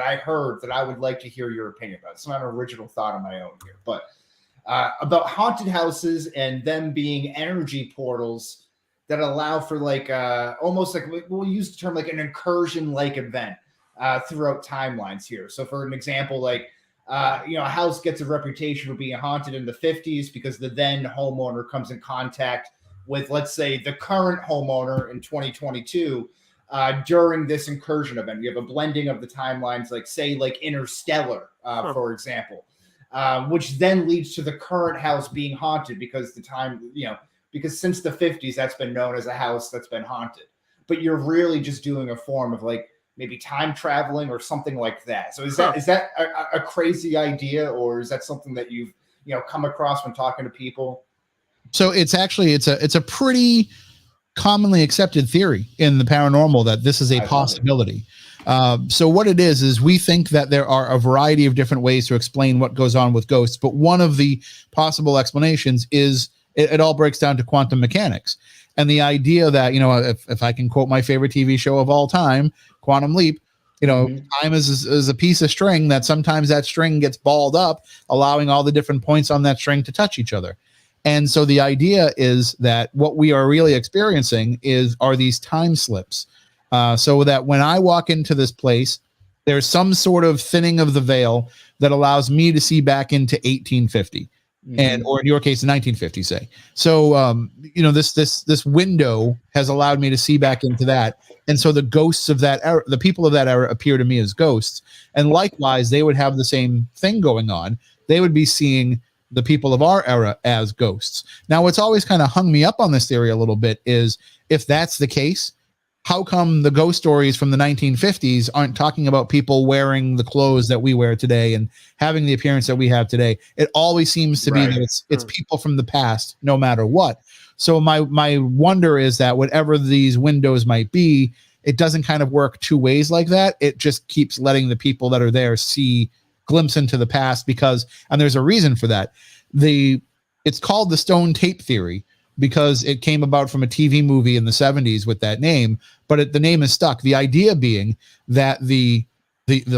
I heard that I would like to hear your opinion about. It's not an original thought on my own here, but about haunted houses and them being energy portals that allow for like almost like, we'll use the term like an incursion like event throughout timelines here. So for an example, like a house gets a reputation for being haunted in the 50s because the then homeowner comes in contact with, let's say, the current homeowner in 2022 during this incursion event. You have a blending of the timelines, like say like Interstellar, for example, which then leads to the current house being haunted because because since the 50s, that's been known as a house that's been haunted. But you're really just doing a form of like maybe time traveling or something like that. So is that a crazy idea, or is that something that you've come across when talking to people? So it's a pretty commonly accepted theory in the paranormal that this is a possibility. So what it is we think that there are a variety of different ways to explain what goes on with ghosts, but one of the possible explanations is it all breaks down to quantum mechanics. And the idea that, if I can quote my favorite TV show of all time, Quantum Leap, time is a piece of string that sometimes that string gets balled up, allowing all the different points on that string to touch each other. And so the idea is that what we are really experiencing are these time slips. So that when I walk into this place, there's some sort of thinning of the veil that allows me to see back into 1850. Or in your case, 1950, say. So, this window has allowed me to see back into that. And so the ghosts of that era, the people of that era appear to me as ghosts. And likewise, they would have the same thing going on. They would be seeing the people of our era as ghosts. Now, what's always kind of hung me up on this theory a little bit is, if that's the case, how come the ghost stories from the 1950s aren't talking about people wearing the clothes that we wear today and having the appearance that we have today? It always seems to be that it's people from the past, no matter what. So my wonder is that whatever these windows might be, it doesn't kind of work two ways like that. It just keeps letting the people that are there see glimpse into the past and there's a reason for that. It's called the stone tape theory, because it came about from a TV movie in the 70s with that name, but the name is stuck. The idea being that the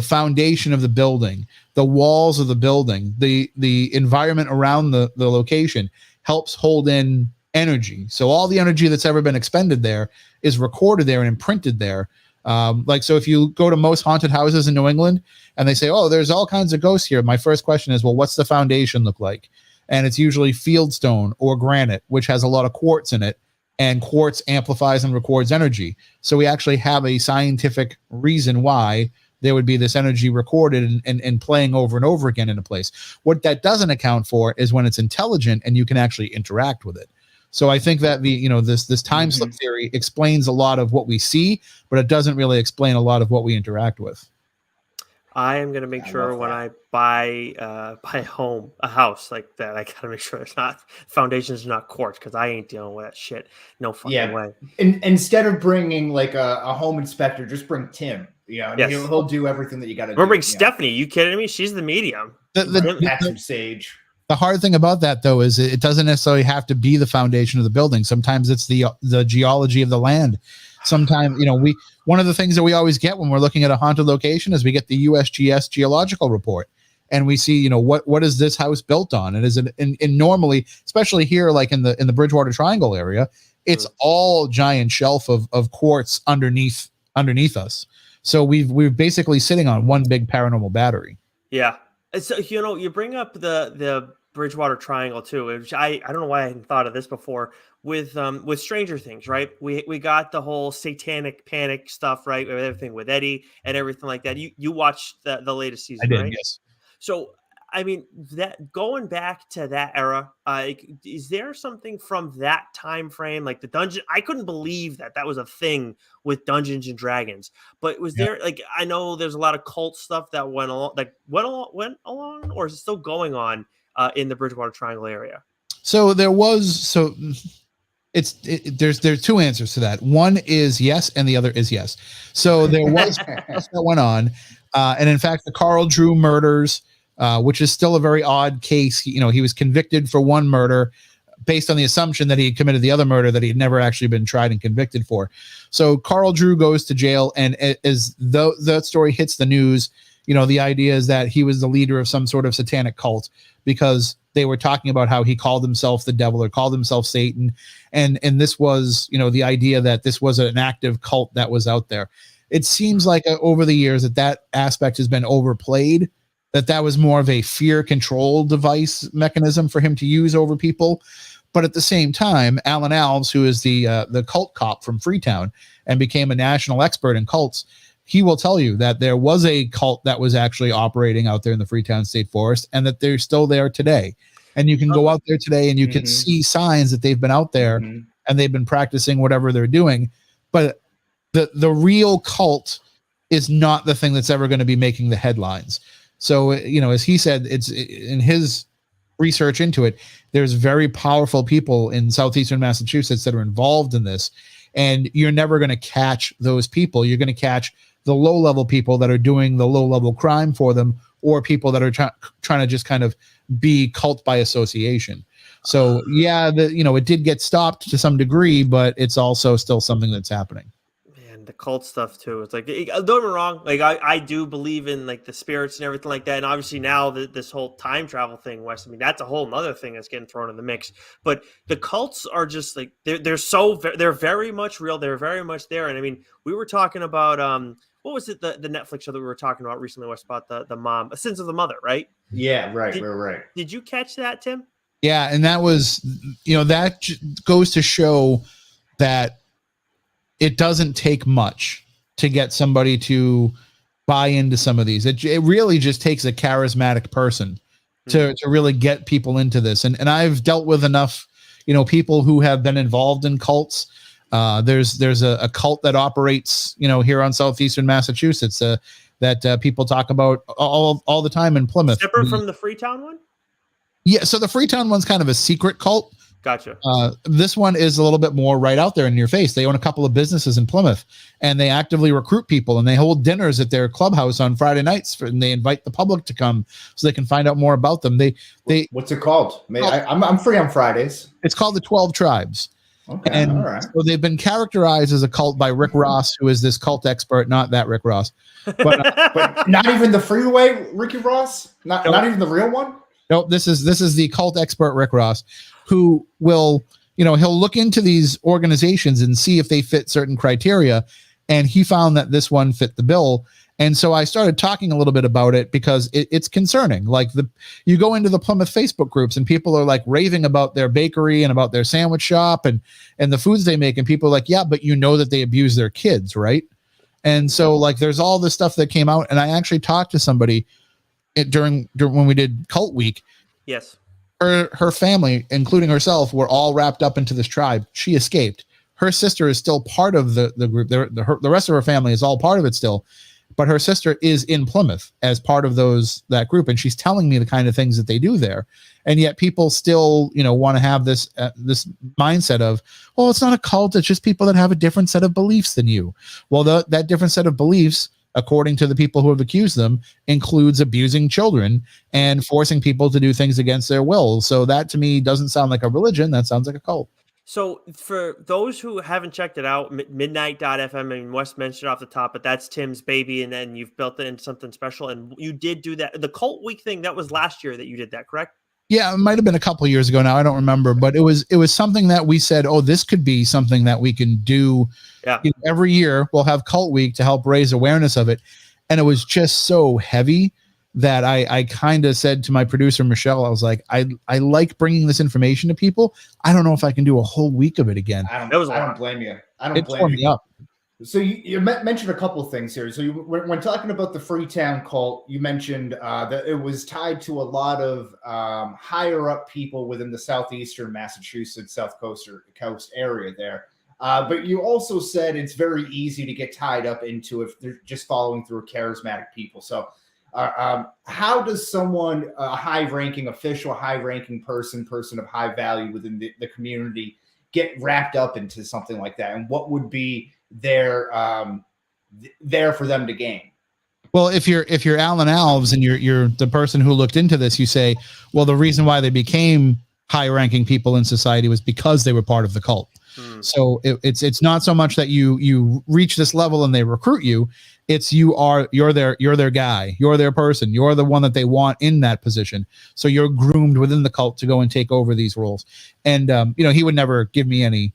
foundation of the building, the walls of the building, the environment around the location helps hold in energy. So all the energy that's ever been expended there is recorded there and imprinted there. So if you go to most haunted houses in New England and they say, oh, there's all kinds of ghosts here, my first question is, well, what's the foundation look like? And it's usually fieldstone or granite, which has a lot of quartz in it, and quartz amplifies and records energy. So we actually have a scientific reason why there would be this energy recorded and playing over and over again in a place. What that doesn't account for is when it's intelligent and you can actually interact with it. So I think that this time slip theory explains a lot of what we see, but it doesn't really explain a lot of what we interact with. I am going to make sure when I buy a house like that, I got to make sure it's not foundations, not quartz, because I ain't dealing with that shit. No fucking way. Instead of bringing like a home inspector, just bring Tim. He'll do everything that you got to do. Or bring Stephanie. You kidding me? She's the medium. The sage. The hard thing about that, though, is it doesn't necessarily have to be the foundation of the building. Sometimes it's the geology of the land. Sometimes, one of the things that we always get when we're looking at a haunted location is we get the USGS geological report, and we see, what is this house built on? And is it, and normally, especially here, like in the Bridgewater Triangle area, it's all giant shelf of quartz underneath us. So we're basically sitting on one big paranormal battery. Yeah. So, you bring up the Bridgewater Triangle too, which I don't know why I hadn't thought of this before with Stranger Things, right? We got the whole satanic panic stuff, right? With everything with Eddie and everything like that. You watched the latest season, I did, right? Yes. So, I mean, that going back to that era, is there something from that time frame, like the dungeon? I couldn't believe that was a thing with Dungeons and Dragons. But was there, like, I know there's a lot of cult stuff that went along, or is it still going on in the Bridgewater Triangle area? So there was there's two answers to that. One is yes, and the other is yes. So there was stuff that went on, and in fact, the Carl Drew murders, which is still a very odd case. He was convicted for one murder based on the assumption that he had committed the other murder that he had never actually been tried and convicted for. So Carl Drew goes to jail, and as the story hits the news, the idea is that he was the leader of some sort of satanic cult, because they were talking about how he called himself the devil or called himself Satan. And this was, the idea that this was an active cult that was out there. It seems like over the years that aspect has been overplayed, that was more of a fear control device mechanism for him to use over people. But at the same time, Alan Alves, who is the cult cop from Freetown and became a national expert in cults, he will tell you that there was a cult that was actually operating out there in the Freetown State Forest, and that they're still there today. And you can go out there today and you can see signs that they've been out there and they've been practicing whatever they're doing. But the real cult is not the thing that's ever going to be making the headlines. So, as he said, it's in his research into it, there's very powerful people in southeastern Massachusetts that are involved in this. And you're never going to catch those people. You're going to catch the low-level people that are doing the low-level crime for them, or people that are trying to just kind of be cult by association. So, yeah, it did get stopped to some degree, but it's also still something that's happening. Man, the cult stuff too. It's like, don't get me wrong. Like I do believe in like the spirits and everything like that. And obviously now this whole time travel thing, Wes, I mean, that's a whole nother thing that's getting thrown in the mix. But the cults are just like, they're very much real. They're very much there. And I mean, we were talking about, what was it? The Netflix show that we were talking about recently, Wes, about the mom, Sins of the Mother, right? Yeah, right. Right. Did you catch that, Tim? Yeah. And that was, that goes to show that it doesn't take much to get somebody to buy into some of these. It really just takes a charismatic person to really get people into this. And I've dealt with enough, people who have been involved in cults. There's a cult that operates, here on southeastern Massachusetts, that people talk about all the time in Plymouth. Separate from the Freetown one? Yeah. So the Freetown one's kind of a secret cult. Gotcha. This one is a little bit more right out there in your face. They own a couple of businesses in Plymouth, and they actively recruit people, and they hold dinners at their clubhouse on Friday nights, and they invite the public to come so they can find out more about them. What's it called? I'm free on Fridays. It's called the 12 Tribes. Okay, and all right. So they've been characterized as a cult by Rick Ross, who is this cult expert, not that Rick Ross, but not even the freeway Ricky Ross, not even the real one. No, this is the cult expert Rick Ross, who will, he'll look into these organizations and see if they fit certain criteria. And he found that this one fit the bill. And so I started talking a little bit about it because it's concerning. Like you go into the Plymouth Facebook groups and people are like raving about their bakery and about their sandwich shop and the foods they make. And people are like, yeah, but that they abuse their kids, right? And so like there's all this stuff that came out. And I actually talked to somebody during when we did Cult Week. Yes. Her family, including herself, were all wrapped up into this tribe. She escaped. Her sister is still part of the group. The rest of her family is all part of it still, but her sister is in Plymouth as part of that group, and she's telling me the kind of things that they do there. And yet, people still, want to have this mindset of, well, it's not a cult; it's just people that have a different set of beliefs than you. Well, that different set of beliefs, according to the people who have accused them, includes abusing children and forcing people to do things against their will. So that to me doesn't sound like a religion. That sounds like a cult. So for those who haven't checked it out, midnight.fm, I mean, Wes mentioned off the top, but that's Tim's baby. And then you've built it into something special. And you did do that. The Cult Week thing, that was last year that you did that, correct? Yeah, it might have been a couple of years ago now. I don't remember, but it was something that we said, oh, this could be something that we can do. Yeah. Every year we'll have Cult Week to help raise awareness of it. And it was just so heavy that I kind of said to my producer, Michelle, I was like, I like bringing this information to people. I don't know if I can do a whole week of it again. I don't blame you. It tore me up. So you mentioned a couple of things here. So when talking about the Freetown cult, you mentioned that it was tied to a lot of higher up people within the southeastern Massachusetts, South Coast area there. But you also said it's very easy to get tied up into if they're just following through charismatic people. So how does someone, a high-ranking official, high-ranking person of high value within the community, get wrapped up into something like that, and what would be there for them to gain? Well, if you're Alan Alves and you're the person who looked into this, you say, well, the reason why they became high-ranking people in society was because they were part of the cult. So it's not so much that you reach this level and they recruit you. It's you're their guy, you're their person, you're the one that they want in that position. So you're groomed within the cult to go and take over these roles. And he would never give me any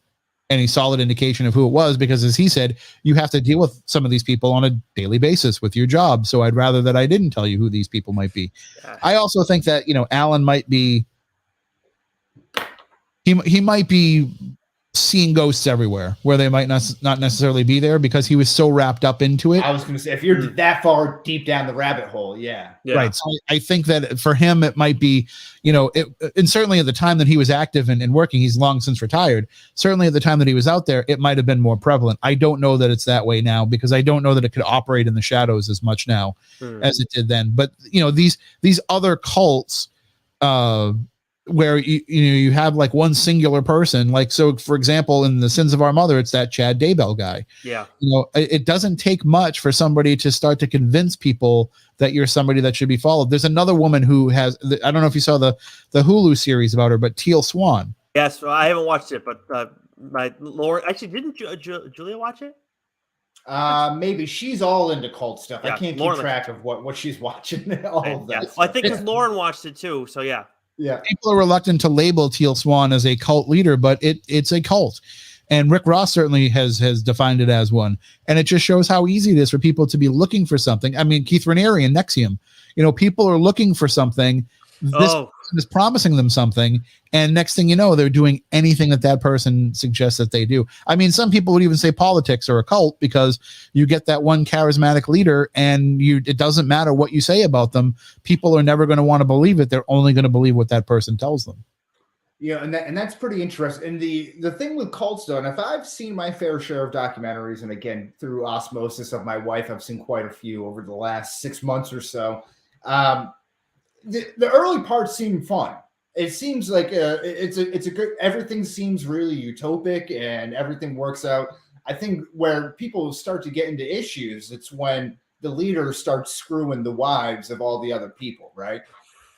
solid indication of who it was, because as he said, you have to deal with some of these people on a daily basis with your job. So I'd rather that I didn't tell you who these people might be. I also think that, Alan might be, he might be seeing ghosts everywhere where they might not necessarily be there, because he was so wrapped up into it. I was going to say, if you're that far deep down the rabbit hole, yeah. Right. So I think that for him, it might be, and certainly at the time that he was active and working, he's long since retired. Certainly at the time that he was out there, it might have been more prevalent. I don't know that it's that way now, because I don't know that it could operate in the shadows as much now as it did then. But, these other cults, where you have like one singular person, like, so for example, in the Sins of Our Mother, it's that Chad Daybell guy. Yeah. It doesn't take much for somebody to start to convince people that you're somebody that should be followed. There's another woman who has, I don't know if you saw the Hulu series about her, but Teal Swan. Yes. Well, I haven't watched it, but my Lauren, actually, didn't Julia watch it? Maybe she's all into cult stuff. Yeah, I can't Lauren, keep track of what she's watching. All of that. Yeah. Well, I think because Lauren watched it too. So yeah. Yeah, people are reluctant to label Teal Swan as a cult leader, but it's a cult, and Rick Ross certainly has defined it as one. And it just shows how easy it is for people to be looking for something. I mean, Keith Raniere and Nexium, people are looking for something. This person is promising them something, and next thing you know, they're doing anything that person suggests that they do. I mean, some people would even say politics are a cult, because you get that one charismatic leader, and it doesn't matter what you say about them. People are never going to want to believe it. They're only going to believe what that person tells them. Yeah, and that's pretty interesting. And the thing with cults, though, and if I've seen my fair share of documentaries, and again, through osmosis of my wife, I've seen quite a few over the last 6 months or so. The early parts seem fun. It seems like it's a good. Everything seems really utopic, and everything works out. I think where people start to get into issues, it's when the leader starts screwing the wives of all the other people. Right?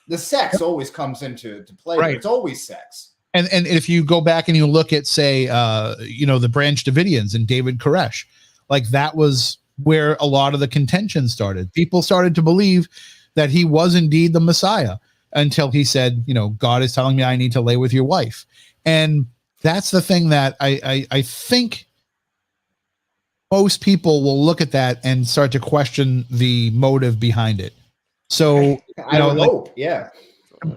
The sex always comes into play. Right. It's always sex. And if you go back and you look at, say, the Branch Davidians and David Koresh, like that was where a lot of the contention started. People started to believe that he was indeed the Messiah, until he said, God is telling me I need to lay with your wife. And that's the thing that I think most people will look at that and start to question the motive behind it. So I don't know. Yeah.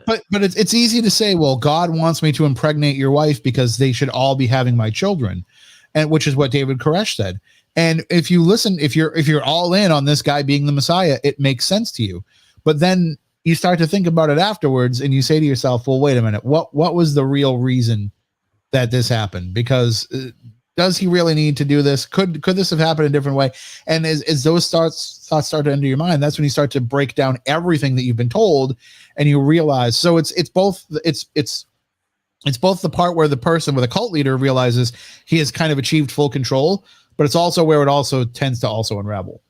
But it's easy to say, well, God wants me to impregnate your wife because they should all be having my children, and which is what David Koresh said. And if you listen, if you're all in on this guy being the Messiah, it makes sense to you. But then you start to think about it afterwards, and you say to yourself, well, wait a minute, what was the real reason that this happened? Because does he really need to do this? Could this have happened a different way? And as those thoughts start to enter your mind, that's when you start to break down everything that you've been told, and you realize. So it's both the part where the person with a cult leader realizes he has kind of achieved full control, but it's also where it also tends to also unravel.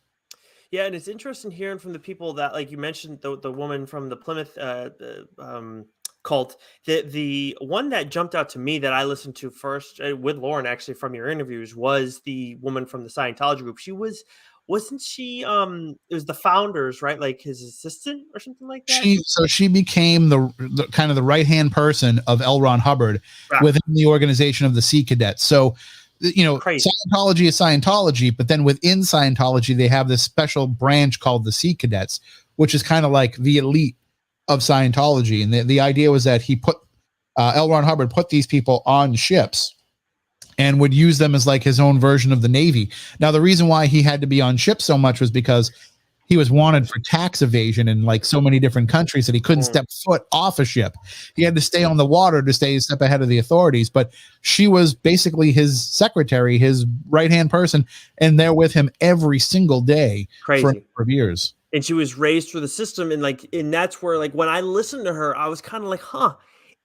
Yeah, and it's interesting hearing from the people that, like you mentioned, the woman from the Plymouth cult. The one that jumped out to me that I listened to first with Lauren, actually, from your interviews, was the woman from the Scientology group. Wasn't she? It was the founders, right? Like his assistant or something like that. She became the kind of the right hand person of L. Ron Hubbard within the organization of the Sea Cadets. So. Crazy. Scientology is Scientology, but then within Scientology, they have this special branch called the Sea Cadets, which is kind of like the elite of Scientology. And the idea was that he put L. Ron Hubbard put these people on ships and would use them as like his own version of the Navy. Now, the reason why he had to be on ships so much was because he was wanted for tax evasion in like so many different countries that he couldn't step foot off a ship. He had to stay on the water to stay a step ahead of the authorities. But she was basically his secretary, his right-hand person, and they're with him every single day for a number of years. And she was raised through the system. And that's where, like, when I listened to her, I was kind of like,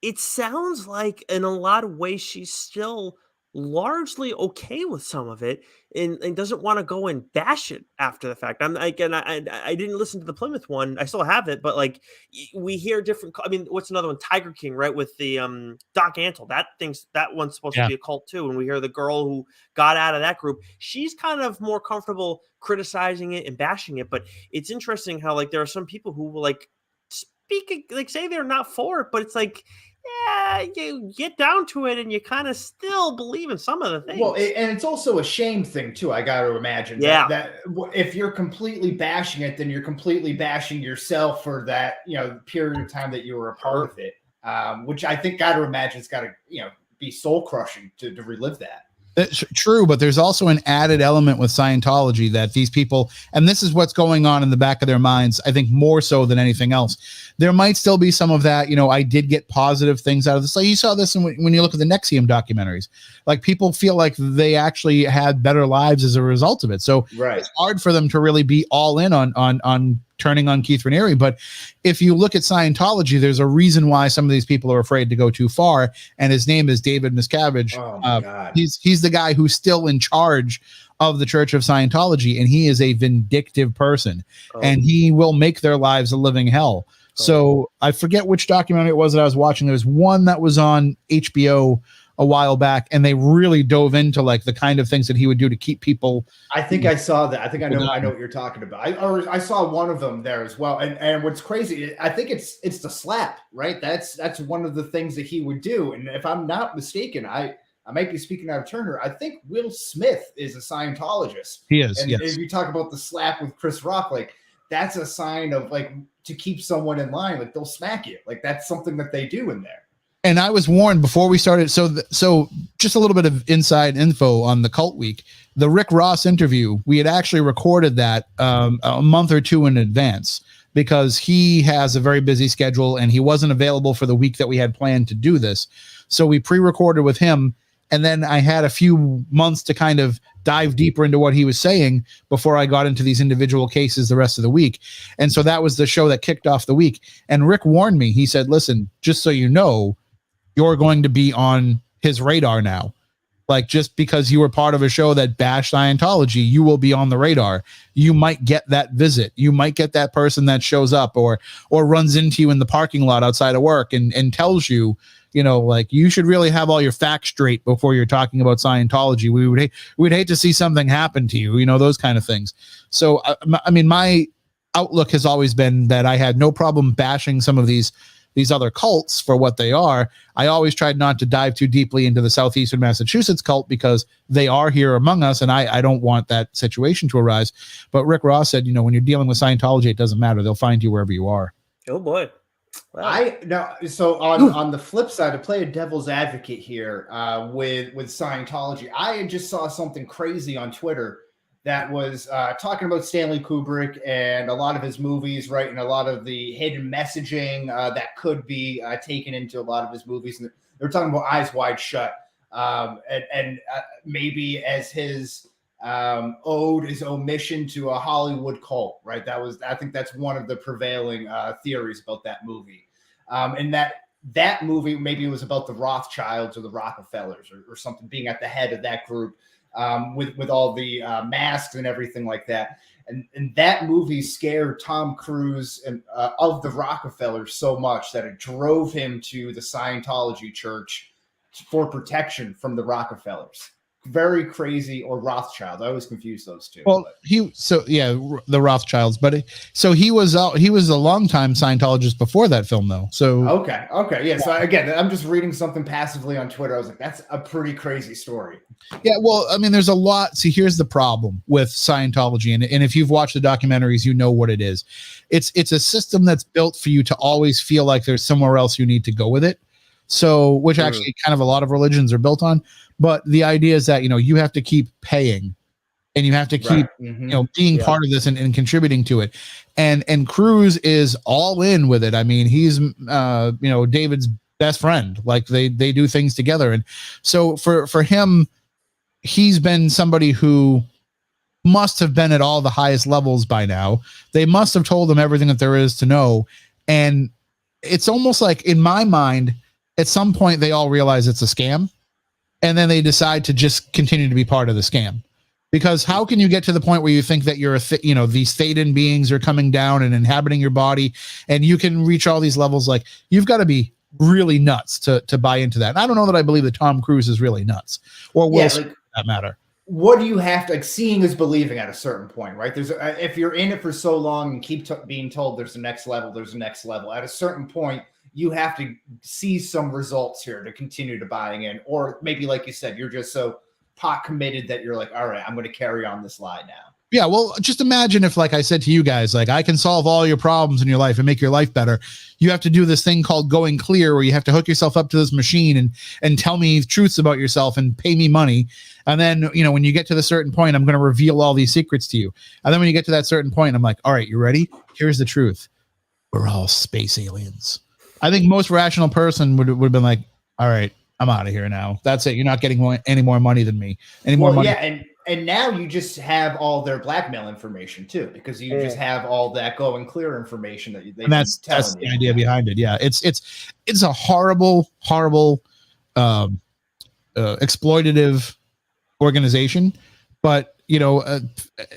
it sounds like in a lot of ways she's still largely okay with some of it and doesn't want to go and bash it after the fact. I'm like, and I didn't listen to the Plymouth one. I still have it, but like we hear different. I mean, what's another one? Tiger King, right? With the Doc Antle. That one's supposed to be a cult too. And we hear the girl who got out of that group. She's kind of more comfortable criticizing it and bashing it. But it's interesting how like there are some people who will like speak, like say they're not for it, but it's like, yeah, you get down to it and you kind of still believe in some of the things. Well, and it's also a shame thing too, I got to imagine. Yeah. That if you're completely bashing it, then you're completely bashing yourself for that, period of time that you were a part of it. Which I think got to imagine it's got to, be soul crushing to relive that. That's true, but there's also an added element with Scientology that these people, and this is what's going on in the back of their minds, I think more so than anything else. There might still be some of that, I did get positive things out of this. Like you saw this when you look at the NXIVM documentaries. Like people feel like they actually had better lives as a result of it. So It's hard for them to really be all in on turning on Keith Raniere. But if you look at Scientology, there's a reason why some of these people are afraid to go too far. And his name is David Miscavige. Oh my God. He's the guy who's still in charge of the Church of Scientology, and he is a vindictive person, and he will make their lives a living hell. So I forget which documentary it was that I was watching. There was one that was on HBO a while back, and they really dove into like the kind of things that he would do to keep people. I think I saw that. I think I know what you're talking about. I saw one of them there as well. And what's crazy, I think it's the slap, right? That's one of the things that he would do. And if I'm not mistaken, I might be speaking out of turn. I think Will Smith is a Scientologist. He is. And if you talk about the slap with Chris Rock, like that's a sign of like to keep someone in line, like they'll smack you. Like that's something that they do in there. And I was warned before we started. So just a little bit of inside info on the Cult Week. The Rick Ross interview, we had actually recorded that a month or two in advance because he has a very busy schedule and he wasn't available for the week that we had planned to do this. So we pre-recorded with him. And then I had a few months to kind of dive deeper into what he was saying before I got into these individual cases the rest of the week. And so that was the show that kicked off the week. And Rick warned me. He said, listen, just so you know, you're going to be on his radar now. Like just because you were part of a show that bashed Scientology, you will be on the radar. You might get that visit. You might get that person that shows up or runs into you in the parking lot outside of work and tells you, like you should really have all your facts straight before you're talking about Scientology. We'd hate to see something happen to you, those kind of things. So, I mean, my outlook has always been that I had no problem bashing some of these other cults for what they are. I always tried not to dive too deeply into the Southeastern Massachusetts cult because they are here among us, and I don't want that situation to arise. But Rick Ross said, when you're dealing with Scientology, it doesn't matter. They'll find you wherever you are. Oh, boy. Wow. So on the flip side, to play a devil's advocate here with Scientology, I just saw something crazy on Twitter that was talking about Stanley Kubrick and a lot of his movies, right? And a lot of the hidden messaging that could be taken into a lot of his movies. And they're talking about Eyes Wide Shut and maybe as his ode his omission to a Hollywood cult, right? I think that's one of the prevailing theories about that movie. And that movie, maybe it was about the Rothschilds or the Rockefellers or something being at the head of that group with all the masks and everything like that. And that movie scared Tom Cruise and of the Rockefellers so much that it drove him to the Scientology church for protection from the Rockefellers. Very crazy, or Rothschild. I always confuse those two. Well, the Rothschilds, but he was a longtime Scientologist before that film, though. So okay, yeah. So again, I'm just reading something passively on Twitter. I was like, that's a pretty crazy story. Yeah, well, I mean, there's a lot. See, here's the problem with Scientology, and if you've watched the documentaries, you know what it is. It's a system that's built for you to always feel like there's somewhere else you need to go with it. So, which actually kind of a lot of religions are built on. But the idea is that, you have to keep paying and you have to keep, being part of this and contributing to it. And Cruise is all in with it. I mean, he's, David's best friend. Like they do things together. And so for him, he's been somebody who must have been at all the highest levels by now. They must have told him everything that there is to know. And it's almost like, in my mind, at some point they all realize it's a scam, and then they decide to just continue to be part of the scam. Because how can you get to the point where you think that you're these Thetan beings are coming down and inhabiting your body, and you can reach all these levels? Like, you've got to be really nuts to buy into that. And I don't know that I believe that Tom Cruise is really nuts, or Will Smith, for that matter. What do you have to, like, seeing is believing at a certain point, right? There's if you're in it for so long and keep being told there's the next level, at a certain point you have to see some results here to continue to buying in. Or maybe, like you said, you're just so pot committed that you're like, all right, I'm going to carry on this lie now. Yeah, well, just imagine if, like I said to you guys, like, I can solve all your problems in your life and make your life better. You have to do this thing called going clear, where you have to hook yourself up to this machine and tell me truths about yourself and pay me money. And then, when you get to the certain point, I'm going to reveal all these secrets to you. And then when you get to that certain point, I'm like, all right, you ready? Here's the truth. We're all space aliens. I think most rational person would have been like, all right, I'm out of here now. That's it. You're not getting any more money than me. Money. Yeah, and now you just have all their blackmail information too, because you just have all that going clear information that they. And that's the idea behind it. Yeah, it's a horrible exploitative organization, but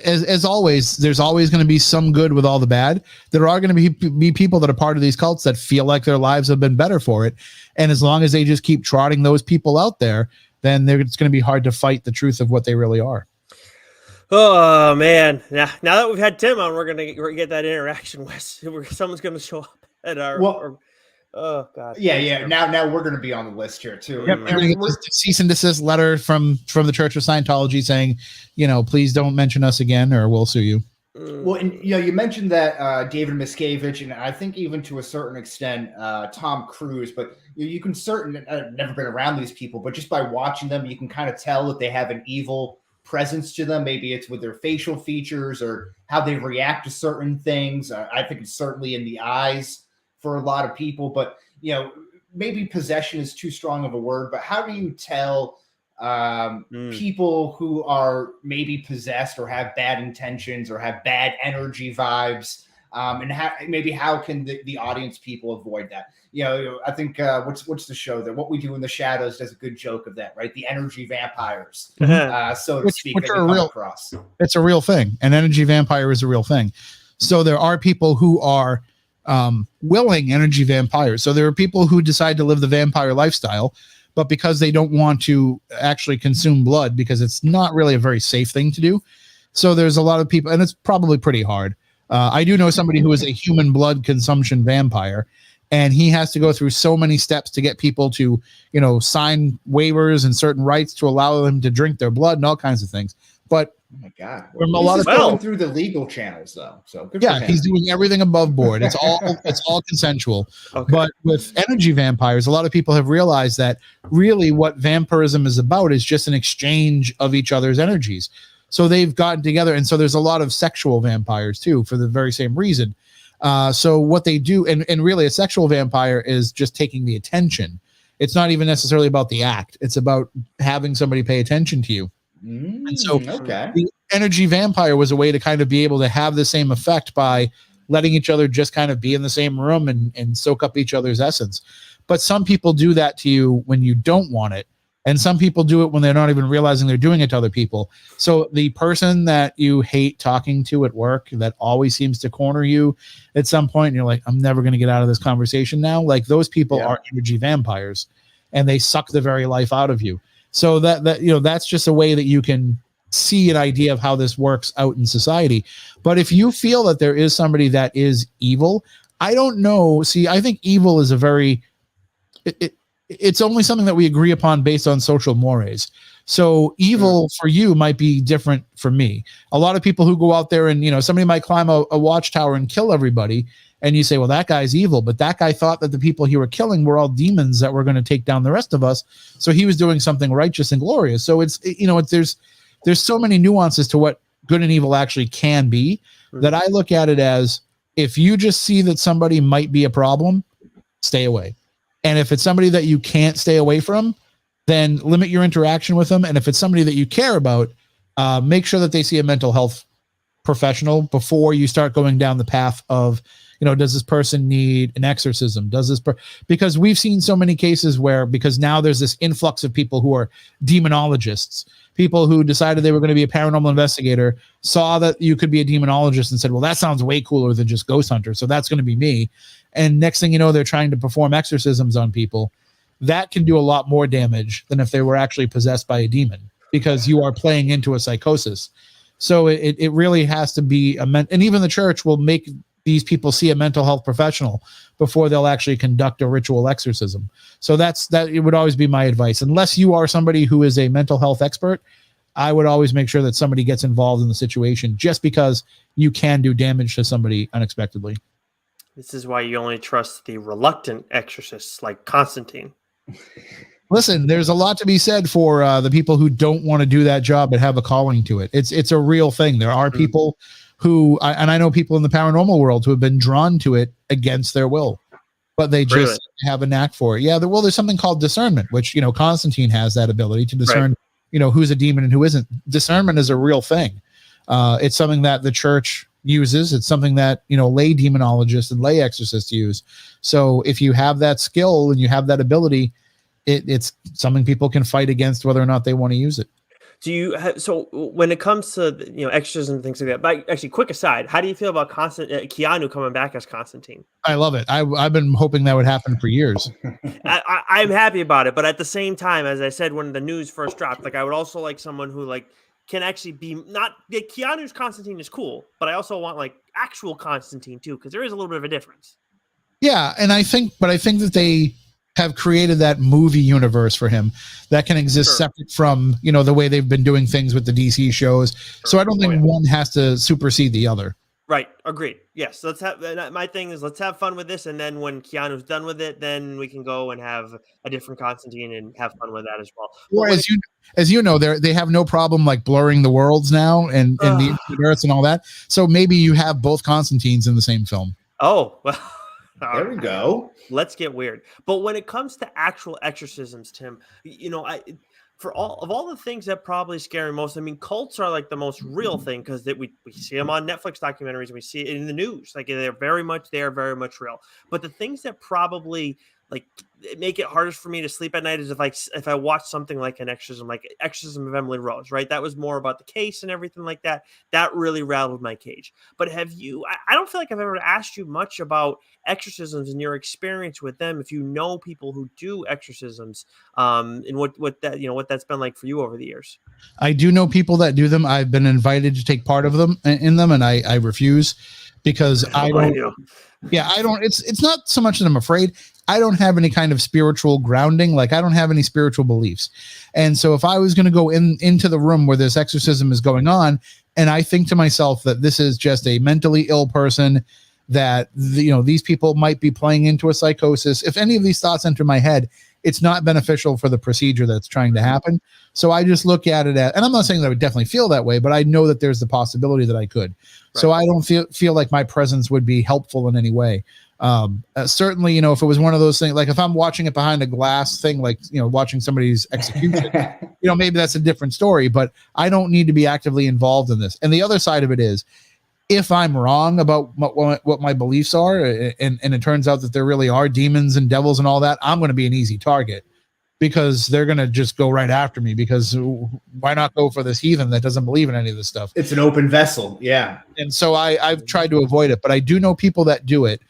as always, there's always going to be some good with all the bad. There are going to be people that are part of these cults that feel like their lives have been better for it, and as long as they just keep trotting those people out there, then it's going to be hard to fight the truth of what they really are. Oh man! Now that we've had Tim on, we're gonna get that interaction. Wes, someone's going to show up at our. Oh God! Yeah. Now we're going to be on the list here too. Yep. We're going to get this cease and desist letter from the Church of Scientology saying, please don't mention us again, or we'll sue you. Well, and you mentioned that David Miscavige, and I think even to a certain extent Tom Cruise, but you can I've never been around these people, but just by watching them, you can kind of tell that they have an evil presence to them. Maybe it's with their facial features or how they react to certain things. I think it's certainly in the eyes for a lot of people, but maybe possession is too strong of a word, but how do you tell people who are maybe possessed or have bad intentions or have bad energy vibes, and how can the audience people avoid that? I think what's the show that What We Do in the Shadows does a good joke of that, right? The energy vampires, so to speak, that you come across. It's a real thing. An energy vampire is a real thing. So there are people who are willing energy vampires. So there are people who decide to live the vampire lifestyle, but because they don't want to actually consume blood, because it's not really a very safe thing to do. So there's a lot of people, and it's probably pretty hard. I do know somebody who is a human blood consumption vampire, and he has to go through so many steps to get people to, sign waivers and certain rights to allow them to drink their blood and all kinds of things. But oh my God, going through the legal channels though. So he's doing everything above board. It's all consensual. Okay. But with energy vampires, a lot of people have realized that really what vampirism is about is just an exchange of each other's energies. So they've gotten together, and so there's a lot of sexual vampires too, for the very same reason. So what they do, and really a sexual vampire is just taking the attention. It's not even necessarily about the act. It's about having somebody pay attention to you. And so the energy vampire was a way to kind of be able to have the same effect by letting each other just kind of be in the same room and soak up each other's essence. But some people do that to you when you don't want it. And some people do it when they're not even realizing they're doing it to other people. So the person that you hate talking to at work that always seems to corner you at some point, and you're like, I'm never going to get out of this conversation now. Like, those people are energy vampires, and they suck the very life out of you. So that's just a way that you can see an idea of how this works out in society. But if you feel that there is somebody that is evil, I don't know. See, I think evil is it's only something that we agree upon based on social mores. So evil for you might be different from me. A lot of people who go out there and, somebody might climb a watchtower and kill everybody. And you say, well, that guy's evil, but that guy thought that the people he were killing were all demons that were going to take down the rest of us. So he was doing something righteous and glorious. So there's so many nuances to what good and evil actually can be that I look at it as, if you just see that somebody might be a problem, stay away. And if it's somebody that you can't stay away from, then limit your interaction with them. And if it's somebody that you care about, make sure that they see a mental health professional before you start going down the path of does this person need an exorcism? Because we've seen so many cases where, because now there's this influx of people who are demonologists, people who decided they were going to be a paranormal investigator, saw that you could be a demonologist and said, well, that sounds way cooler than just ghost hunter, so that's going to be me. And next thing you know, they're trying to perform exorcisms on people. That can do a lot more damage than if they were actually possessed by a demon, because you are playing into a psychosis. So it really has to be and even the church will make these people see a mental health professional before they'll actually conduct a ritual exorcism. So that it would always be my advice. Unless you are somebody who is a mental health expert, I would always make sure that somebody gets involved in the situation, just because you can do damage to somebody unexpectedly. This is why you only trust the reluctant exorcists like Constantine. Listen, there's a lot to be said for the people who don't want to do that job but have a calling to it. It's a real thing. There are people who, and I know people in the paranormal world who have been drawn to it against their will, but they just have a knack for it. Yeah, there's something called discernment, which, Constantine has that ability to discern, who's a demon and who isn't. Discernment is a real thing. It's something that the church uses. It's something that, lay demonologists and lay exorcists use. So if you have that skill and you have that ability, it's something people can fight against whether or not they want to use it. Do you so when it comes to exorcism and things like that? But actually, quick aside, how do you feel about Keanu coming back as Constantine? I love it. I've been hoping that would happen for years. I'm happy about it, but at the same time, as I said when the news first dropped, I would also like someone who can actually be not Keanu's Constantine is cool, but I also want actual Constantine too, because there is a little bit of a difference. Yeah, and I think that they have created that movie universe for him that can exist separate from, the way they've been doing things with the DC shows. So I don't think one has to supersede the other. Right. Agreed. Yes. Let's have, my thing is let's have fun with this. And then when Keanu's done with it, then we can go and have a different Constantine and have fun with that as well. Or as you know, they have no problem blurring the worlds now and the Earths and all that. So maybe you have both Constantines in the same film. Oh, well. There we go. Let's get weird. But when it comes to actual exorcisms, Tim, for all the things that probably scare me most, cults are the most real thing, because we see them on Netflix documentaries and we see it in the news. They are very much real. But the things that probably make it hardest for me to sleep at night is if I watch something like an exorcism, like Exorcism of Emily Rose, right? That was more about the case and everything like that. That really rattled my cage. But have you, I don't feel like I've ever asked you much about exorcisms and your experience with them. If you know people who do exorcisms, and what that's been like for you over the years. I do know people that do them. I've been invited to take part of them in them, and I refuse, because I don't. Yeah, I don't. It's not so much that I'm afraid. I don't have any kind of spiritual grounding. I don't have any spiritual beliefs. And so if I was going to go into the room where this exorcism is going on, and I think to myself that this is just a mentally ill person, that, these people might be playing into a psychosis, if any of these thoughts enter my head, it's not beneficial for the procedure that's trying to happen. So I just look at it and I'm not saying that I would definitely feel that way, but I know that there's the possibility that I could. Right. So I don't feel like my presence would be helpful in any way. Certainly, if it was one of those things, if I'm watching it behind a glass thing, watching somebody's execution, maybe that's a different story, but I don't need to be actively involved in this. And the other side of it is, if I'm wrong about what my beliefs are, and it turns out that there really are demons and devils and all that, I'm going to be an easy target, because they're going to just go right after me, because why not go for this heathen that doesn't believe in any of this stuff? It's an open vessel. Yeah. And so I've tried to avoid it, but I do know people that do it.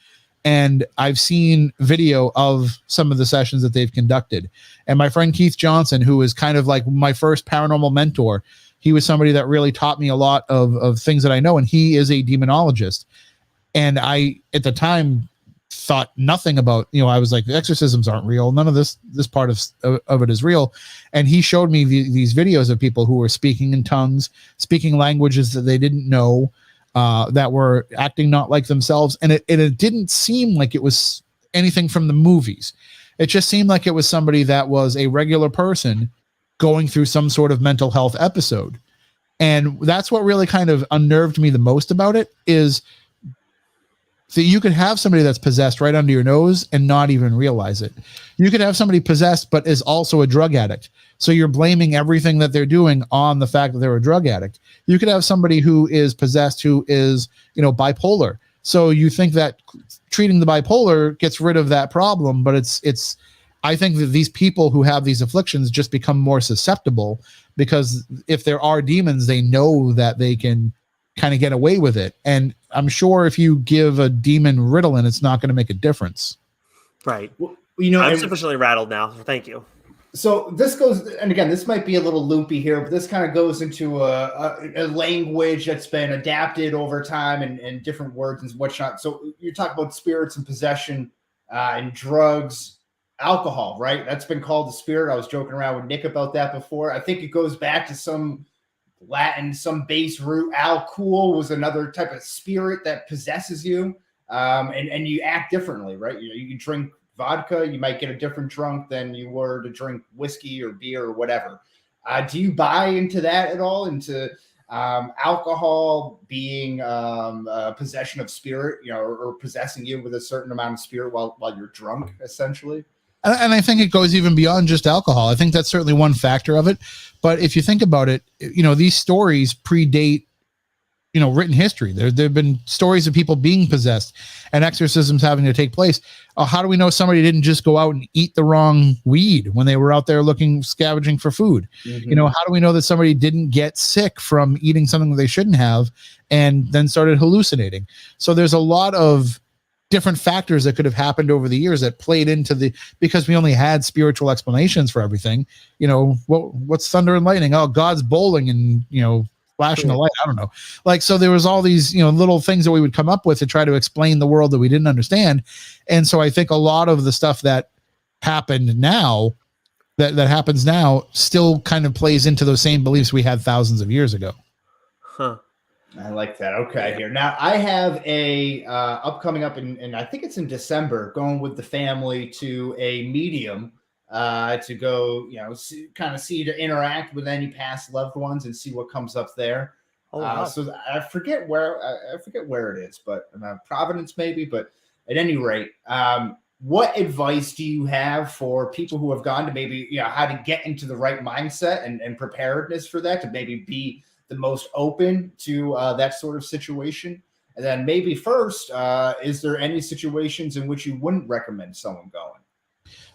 And I've seen video of some of the sessions that they've conducted. And my friend Keith Johnson, who is kind of like my first paranormal mentor, he was somebody that really taught me a lot of things that I know. And he is a demonologist. And I, at the time, thought nothing about, I was like, the exorcisms aren't real. None of this part of it is real. And he showed me these videos of people who were speaking in tongues, speaking languages that they didn't know, that were acting not like themselves. And it didn't seem like it was anything from the movies. It just seemed like it was somebody that was a regular person going through some sort of mental health episode. And that's what really kind of unnerved me the most about it, is that you could have somebody that's possessed right under your nose and not even realize it. You could have somebody possessed, but is also a drug addict. So you're blaming everything that they're doing on the fact that they're a drug addict. You could have somebody who is possessed, who is, bipolar. So you think that treating the bipolar gets rid of that problem, but it's I think that these people who have these afflictions just become more susceptible, because if there are demons, they know that they can kind of get away with it. And I'm sure if you give a demon Ritalin, it's not going to make a difference. Right. Well, I'm sufficiently rattled now. So thank you. So this goes, and again, this might be a little loopy here, but this kind of goes into a language that's been adapted over time and different words and whatnot. So you talk about spirits and possession and drugs. Alcohol, right? That's been called the spirit. I was joking around with Nick about that before. I think it goes back to some Latin, some base root. Alcool was another type of spirit that possesses you, and you act differently, right? You can drink vodka, you might get a different drunk than you were to drink whiskey or beer or whatever. Do you buy into that at all? Into alcohol being possession of spirit, or possessing you with a certain amount of spirit while you're drunk, essentially? And I think it goes even beyond just alcohol. I think that's certainly one factor of it. But if you think about it, these stories predate, written history. There have been stories of people being possessed and exorcisms having to take place. How do we know somebody didn't just go out and eat the wrong weed when they were out there scavenging for food? Mm-hmm. How do we know that somebody didn't get sick from eating something that they shouldn't have and then started hallucinating? So there's a lot of different factors that could have happened over the years that played into because we only had spiritual explanations for everything. What's thunder and lightning? Oh, God's bowling and, flashing a light. I don't know. So there was all these, little things that we would come up with to try to explain the world that we didn't understand. And so I think a lot of the stuff that happened now, that happens now, still kind of plays into those same beliefs we had thousands of years ago. Huh. I like that. Okay, here now I have a upcoming up and I think it's in December, going with the family to a medium to go, see to interact with any past loved ones and see what comes up there. Oh, wow. So I forget where it is, but Providence maybe. But at any rate, what advice do you have for people who have gone to maybe how to get into the right mindset and preparedness for that, to maybe be the most open to that sort of situation? And then maybe first, is there any situations in which you wouldn't recommend someone going?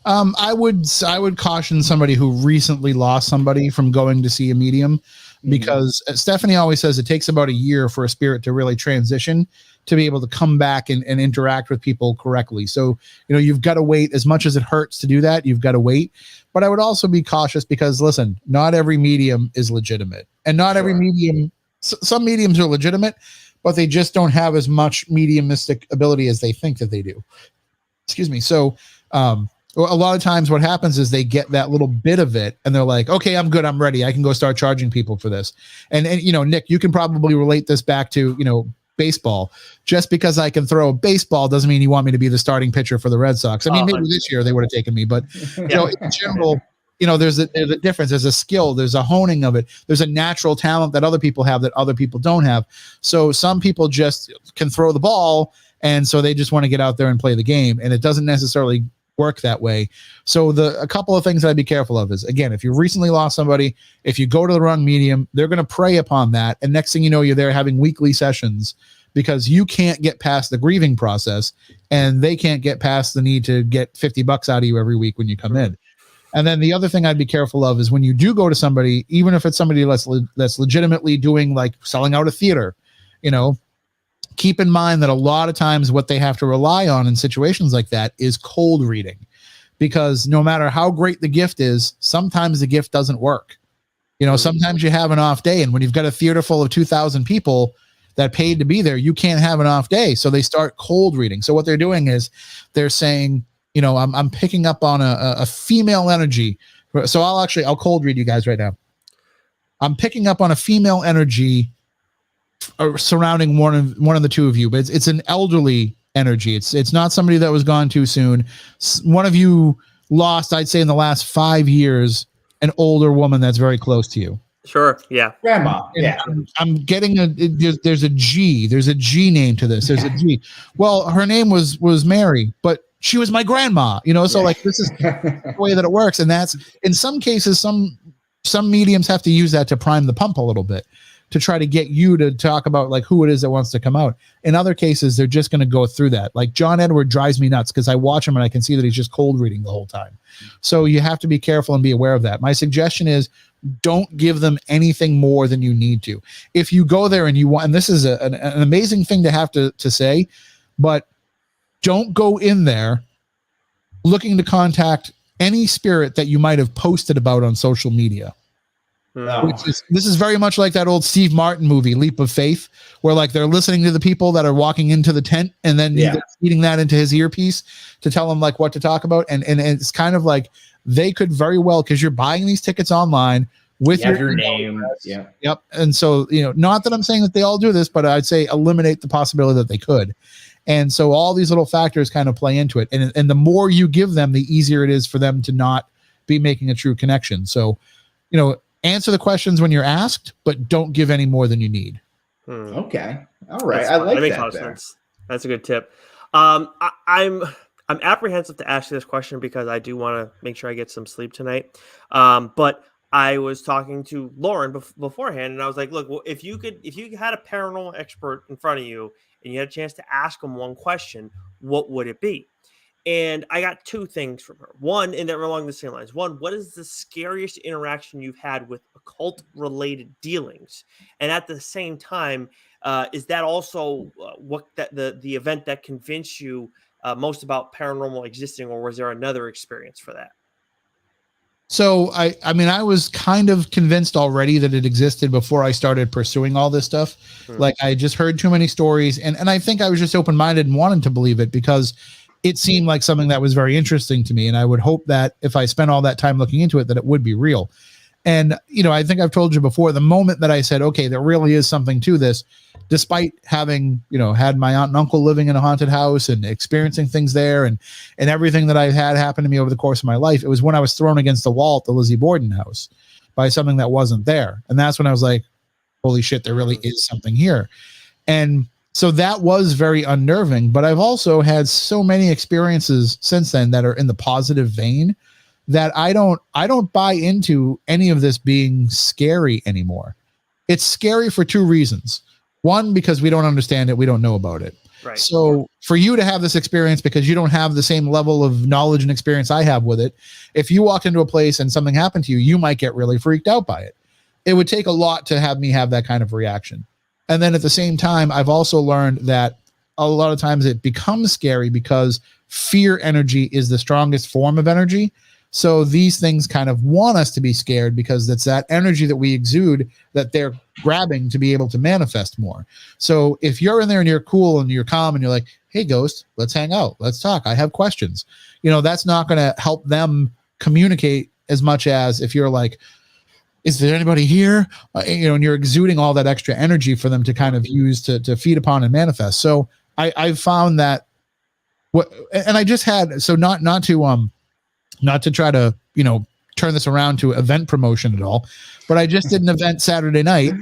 I would caution somebody who recently lost somebody from going to see a medium, because Stephanie always says it takes about a year for a spirit to really transition to be able to come back and interact with people correctly. So, you've got to wait. As much as it hurts to do that, you've got to wait. But I would also be cautious because, listen, not every medium is legitimate, and not every medium, some mediums are legitimate, but they just don't have as much mediumistic ability as they think that they do. Excuse me. So, a lot of times what happens is they get that little bit of it and they're like, okay, I'm good. I'm ready. I can go start charging people for this. And Nick, you can probably relate this back to, baseball. Just because I can throw a baseball doesn't mean you want me to be the starting pitcher for the Red Sox. I mean, maybe this year they would have taken me, but in general, there's a difference. There's a skill, there's a honing of it. There's a natural talent that other people have that other people don't have. So some people just can throw the ball, and so they just want to get out there and play the game. And it doesn't necessarily work that way. So a couple of things that I'd be careful of is, again, if you recently lost somebody, if you go to the wrong medium, they're going to prey upon that. And next thing you know, you're there having weekly sessions because you can't get past the grieving process, and they can't get past the need to get $50 out of you every week when you come in. And then the other thing I'd be careful of is when you do go to somebody, even if it's somebody that's legitimately doing, like, selling out a theater, keep in mind that a lot of times what they have to rely on in situations like that is cold reading, because no matter how great the gift is, sometimes the gift doesn't work. Sometimes you have an off day, and when you've got a theater full of 2,000 people that paid to be there, you can't have an off day. So they start cold reading. So what they're doing is they're saying, I'm picking up on a female energy. So I'll cold read you guys right now. I'm picking up on a female energy surrounding one of the two of you, but it's an elderly energy. It's not somebody that was gone too soon. One of you lost, I'd say, in the last 5 years, an older woman that's very close to you. Sure. Yeah. Grandma. Yeah. I'm getting there's a G. There's a G name to this. There's a G. Well, her name was Mary, but she was my grandma. So like, this is the way that it works, and that's, in some cases, some mediums have to use that to prime the pump a little bit. to try to get you to talk about like who it is that wants to come out. In other cases, they're just going to go through that. Like John Edward drives me nuts because I watch him and I can see that he's just cold reading the whole time. So you have to be careful and be aware of that. My suggestion is don't give them anything more than you need to. If you go there and you want, and this is an amazing thing to have to say, but don't go in there looking to contact any spirit that you might have posted about on social media. No. This is very much like that old Steve Martin movie, Leap of Faith, where like they're listening to the people that are walking into the tent and then feeding that into his earpiece to tell him like what to talk about. And it's kind of like they could very well, because you're buying these tickets online with your name. Yeah. Yep. And so, not that I'm saying that they all do this, but I'd say eliminate the possibility that they could. And so all these little factors kind of play into it. And the more you give them, the easier it is for them to not be making a true connection. So, answer the questions when you're asked, but don't give any more than you need. Okay. All right. I like that. Sense. That's a good tip. I'm apprehensive to ask you this question because I do want to make sure I get some sleep tonight. But I was talking to Lauren beforehand, and I was like, look, well, if you had a paranormal expert in front of you and you had a chance to ask them one question, what would it be? And I got two things from her. One, and they're along the same lines. One, what is the scariest interaction you've had with occult-related dealings? And at the same time, is that also the event that convinced you most about paranormal existing, or was there another experience for that? So I mean, I was kind of convinced already that it existed before I started pursuing all this stuff. Like I just heard too many stories, and I think I was just open-minded and wanted to believe it because it seemed like something that was very interesting to me. And I would hope that if I spent all that time looking into it, that it would be real. And, I think I've told you before, the moment that I said, okay, there really is something to this, despite having, had my aunt and uncle living in a haunted house and experiencing things there and everything that I've had happen to me over the course of my life, it was when I was thrown against the wall at the Lizzie Borden house by something that wasn't there. And that's when I was like, holy shit, there really is something here. And so that was very unnerving, but I've also had so many experiences since then that are in the positive vein that I don't buy into any of this being scary anymore. It's scary for two reasons. One, because we don't understand it. We don't know about it. Right. So for you to have this experience because you don't have the same level of knowledge and experience I have with it, if you walked into a place and something happened to you, you might get really freaked out by it. It would take a lot to have me have that kind of reaction. And then at the same time, I've also learned that a lot of times it becomes scary because fear energy is the strongest form of energy. So these things kind of want us to be scared because it's that energy that we exude that they're grabbing to be able to manifest more. So if you're in there and you're cool and you're calm and you're like, hey, ghost, let's hang out. Let's talk. I have questions. That's not going to help them communicate as much as if you're like, is there anybody here? And you're exuding all that extra energy for them to kind of use to feed upon and manifest. So I've found that and I just had, so not to try to, turn this around to event promotion at all, but I just did an event Saturday night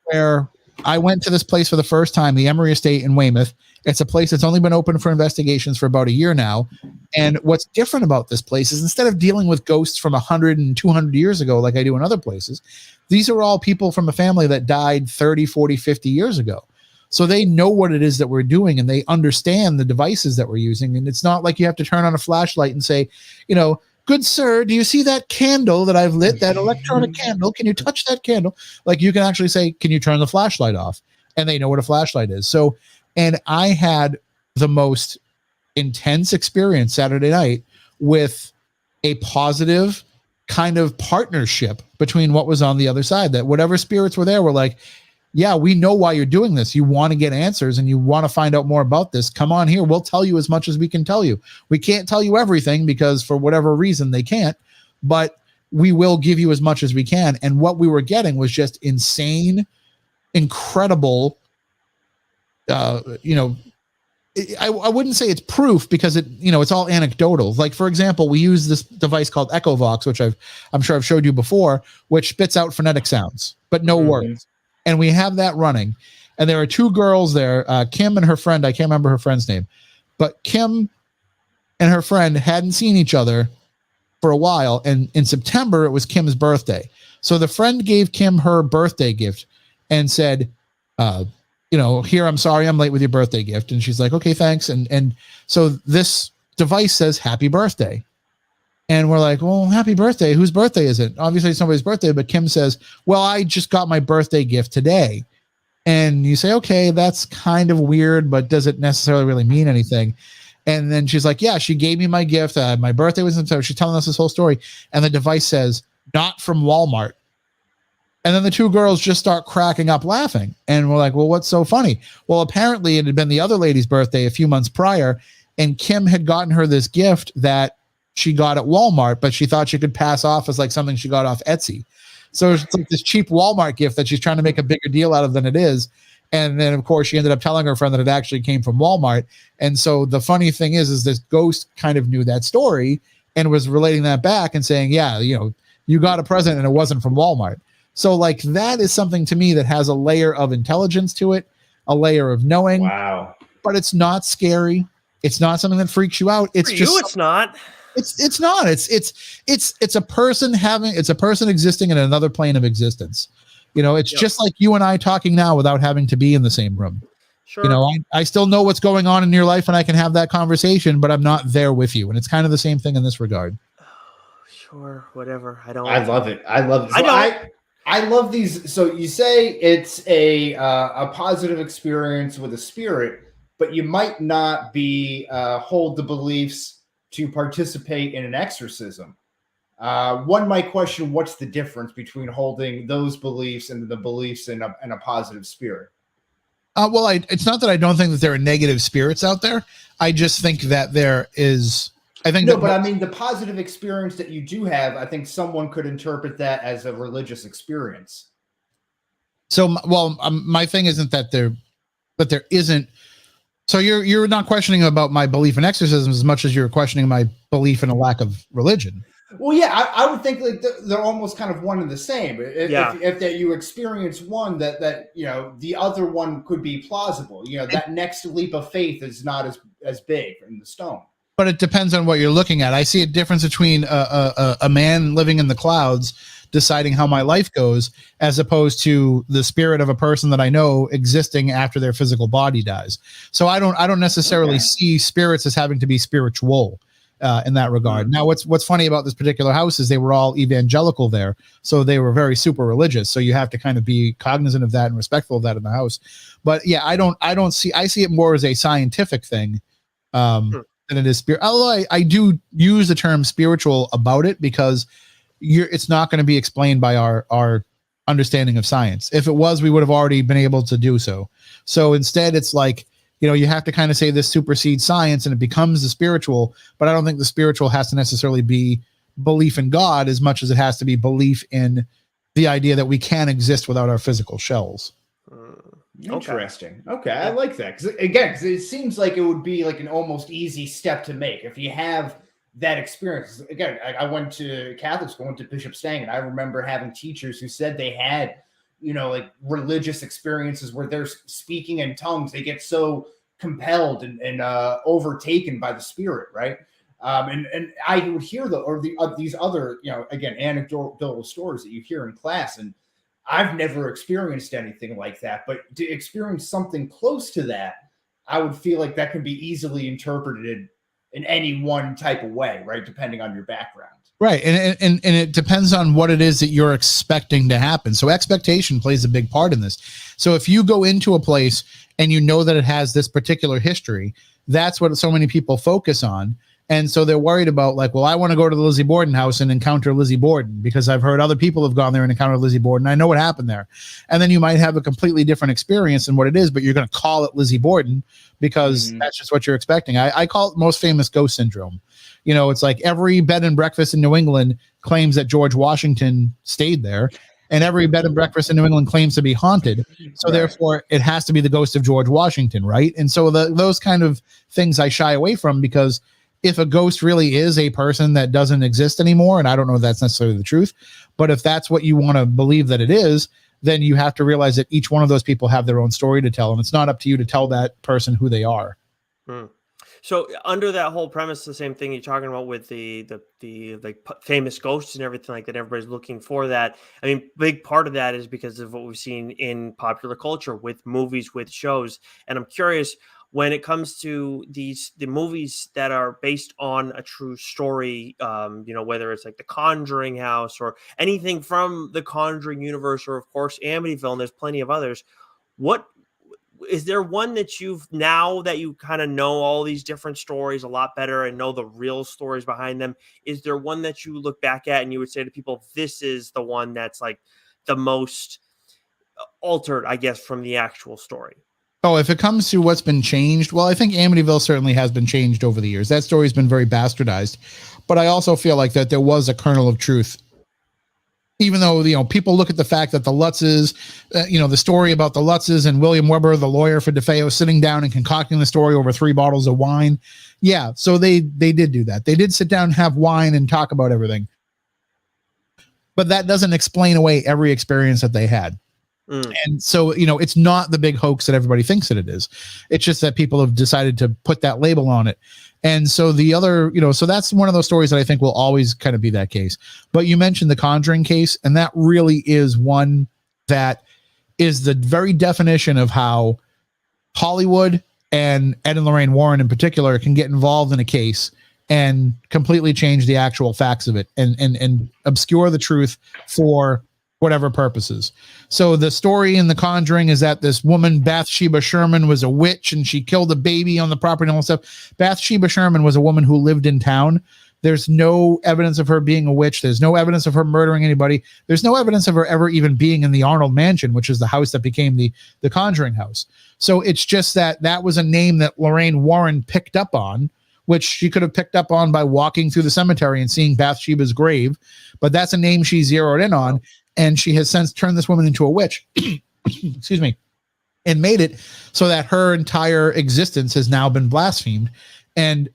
where I went to this place for the first time, the Emery Estate in Weymouth. It's a place that's only been open for investigations for about a year now. And what's different about this place is instead of dealing with ghosts from 100 and 200 years ago, like I do in other places, these are all people from a family that died 30, 40, 50 years ago. So they know what it is that we're doing and they understand the devices that we're using. And it's not like you have to turn on a flashlight and say, good sir, do you see that candle that I've lit, that electronic candle? Can you touch that candle? Like you can actually say, can you turn the flashlight off? And they know what a flashlight is. So, and I had the most intense experience Saturday night with a positive kind of partnership between what was on the other side, that whatever spirits were there were like, yeah, we know why you're doing this. You want to get answers and you want to find out more about this. Come on here. We'll tell you as much as we can tell you. We can't tell you everything because for whatever reason they can't, but we will give you as much as we can. And what we were getting was just insane, incredible, I wouldn't say it's proof because it's all anecdotal. Like, for example, we use this device called EchoVox, which I'm sure I've showed you before, which spits out phonetic sounds, but no words. And we have that running. And there are two girls there, Kim and her friend. I can't remember her friend's name, but Kim and her friend hadn't seen each other for a while. And in September, it was Kim's birthday. So the friend gave Kim her birthday gift. and said, here, I'm sorry I'm late with your birthday gift. And she's like, okay, thanks. And so this device says happy birthday. And we're like, well, happy birthday. Whose birthday is it? Obviously it's somebody's birthday, but Kim says, well, I just got my birthday gift today. And you say, okay, that's kind of weird, but does it necessarily really mean anything? And then she's like, yeah, she gave me my gift. My birthday was in, so she's telling us this whole story. And the device says, not from Walmart. And then the two girls just start cracking up laughing. And we're like, well, what's so funny? Well, apparently it had been the other lady's birthday a few months prior. And Kim had gotten her this gift that she got at Walmart, but she thought she could pass off as like something she got off Etsy. So it's like this cheap Walmart gift that she's trying to make a bigger deal out of than it is. And then, of course, she ended up telling her friend that it actually came from Walmart. And so the funny thing is this ghost kind of knew that story and was relating that back and saying, yeah, you got a present and it wasn't from Walmart. So like that is something to me that has a layer of intelligence to it, a layer of knowing. Wow. But it's not scary. It's not something that freaks you out. It's it's not. It's not. It's a person existing in another plane of existence. It's just like you and I talking now without having to be in the same room. Sure. I still know what's going on in your life and I can have that conversation, but I'm not there with you. And it's kind of the same thing in this regard. Sure. Whatever. I love it. So I love these. So you say it's a positive experience with a spirit, but you might not be hold the beliefs to participate in an exorcism. One might question what's the difference between holding those beliefs and the beliefs in a positive spirit. Well, it's not that I don't think that there are negative spirits out there. I just think that there is. I mean, the positive experience that you do have, I think someone could interpret that as a religious experience. So, my thing isn't that there isn't. So you're not questioning about my belief in exorcism as much as you're questioning my belief in a lack of religion. Well, yeah, I would think like they're almost kind of one and the same. If that you experience one, that the other one could be plausible. That next leap of faith is not as big in the stone. But it depends on what you're looking at. I see a difference between a man living in the clouds deciding how my life goes, as opposed to the spirit of a person that I know existing after their physical body dies. So I don't necessarily see spirits as having to be spiritual in that regard. Now, what's funny about this particular house is they were all evangelical there, so they were very super religious. So you have to kind of be cognizant of that and respectful of that in the house. But yeah, I see it more as a scientific thing than it is spirit. Although I do use the term spiritual about it because it's not going to be explained by our understanding of science. If it was, we would have already been able to do so. So instead, it's like, you have to kind of say this supersedes science and it becomes the spiritual, but I don't think the spiritual has to necessarily be belief in God as much as it has to be belief in the idea that we can exist without our physical shells. Interesting. Okay. I like that. Because it seems like it would be like an almost easy step to make if you have that experience. Again, I went to Catholic school, went to Bishop Stang, and I remember having teachers who said they had, like religious experiences where they're speaking in tongues. They get so compelled and overtaken by the spirit, right? And I would hear these other, again, anecdotal stories that you hear in class, and I've never experienced anything like that, but to experience something close to that, I would feel like that can be easily interpreted in any one type of way, right? Depending on your background. Right. And it depends on what it is that you're expecting to happen. So expectation plays a big part in this. So if you go into a place and you know that it has this particular history, that's what so many people focus on. And so they're worried about like, well, I want to go to the Lizzie Borden house and encounter Lizzie Borden because I've heard other people have gone there and encountered Lizzie Borden. I know what happened there. And then you might have a completely different experience than what it is, but you're going to call it Lizzie Borden because that's just what you're expecting. I call it most famous ghost syndrome. It's like every bed and breakfast in New England claims that George Washington stayed there. And every bed and breakfast in New England claims to be haunted. So therefore it has to be the ghost of George Washington. Right. And so those kind of things I shy away from because if a ghost really is a person that doesn't exist anymore, and I don't know if that's necessarily the truth, but if that's what you want to believe that it is, then you have to realize that each one of those people have their own story to tell, and it's not up to you to tell that person who they are. So under that whole premise, the same thing you're talking about with the like famous ghosts and everything like that, everybody's looking for that. I mean, big part of that is because of what we've seen in popular culture with movies, with shows. And I'm curious, when it comes to the movies that are based on a true story, whether it's like the Conjuring house or anything from the Conjuring universe, or of course Amityville, and there's plenty of others. What is there one that you've, now that you kind of know all these different stories a lot better and know the real stories behind them, is there one that you look back at and you would say to people, this is the one that's like the most altered, I guess, from the actual story? Oh, if it comes to what's been changed, well, I think Amityville certainly has been changed over the years. That story's been very bastardized, but I also feel like that there was a kernel of truth. Even though, people look at the fact that the Lutzes, the story about the Lutzes and William Weber, the lawyer for DeFeo, sitting down and concocting the story over 3 bottles of wine. Yeah, so they did do that. They did sit down and have wine and talk about everything. But that doesn't explain away every experience that they had. And so, it's not the big hoax that everybody thinks that it is. It's just that people have decided to put that label on it. And so the other, so that's one of those stories that I think will always kind of be that case. But you mentioned the Conjuring case, and that really is one that is the very definition of how Hollywood and Ed and Lorraine Warren in particular can get involved in a case and completely change the actual facts of it and obscure the truth for whatever purposes. So the story in The Conjuring is that this woman, Bathsheba Sherman, was a witch and she killed a baby on the property and all that stuff. Bathsheba Sherman was a woman who lived in town. There's no evidence of her being a witch. There's no evidence of her murdering anybody. There's no evidence of her ever even being in the Arnold Mansion, which is the house that became the Conjuring house. So it's just that was a name that Lorraine Warren picked up on, which she could have picked up on by walking through the cemetery and seeing Bathsheba's grave. But that's a name she zeroed in on. And she has since turned this woman into a witch, excuse me, and made it so that her entire existence has now been blasphemed. And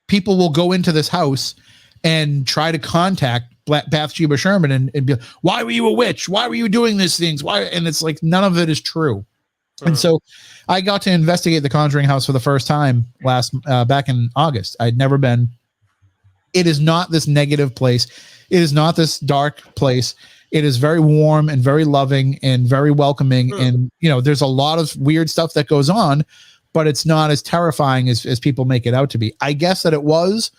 people will go into this house and try to contact Bathsheba Sherman and be like, why were you a witch? Why were you doing these things? Why? And it's like, none of it is true. And so I got to investigate the Conjuring house for the first time back in August. I'd never been. It is not this negative place. It is not this dark place. It is very warm and very loving and very welcoming. And, there's a lot of weird stuff that goes on, but it's not as terrifying as people make it out to be. I guess that it was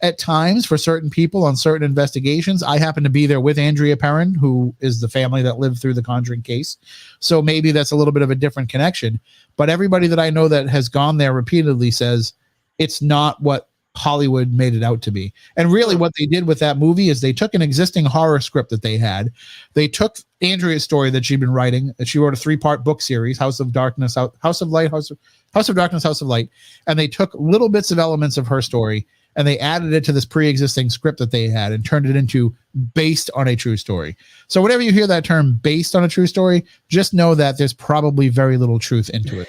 at times for certain people on certain investigations. I happen to be there with Andrea Perrin, who is the family that lived through the Conjuring case. So maybe that's a little bit of a different connection. But everybody that I know that has gone there repeatedly says it's not what Hollywood made it out to be. And really what they did with that movie is they took an existing horror script that they had. They took Andrea's story that she'd been writing, and she wrote a 3-part book series, House of Darkness, House of Light, House of Darkness, House of Light. And they took little bits of elements of her story and they added it to this pre-existing script that they had and turned it into based on a true story. So whenever you hear that term based on a true story, just know that there's probably very little truth into it.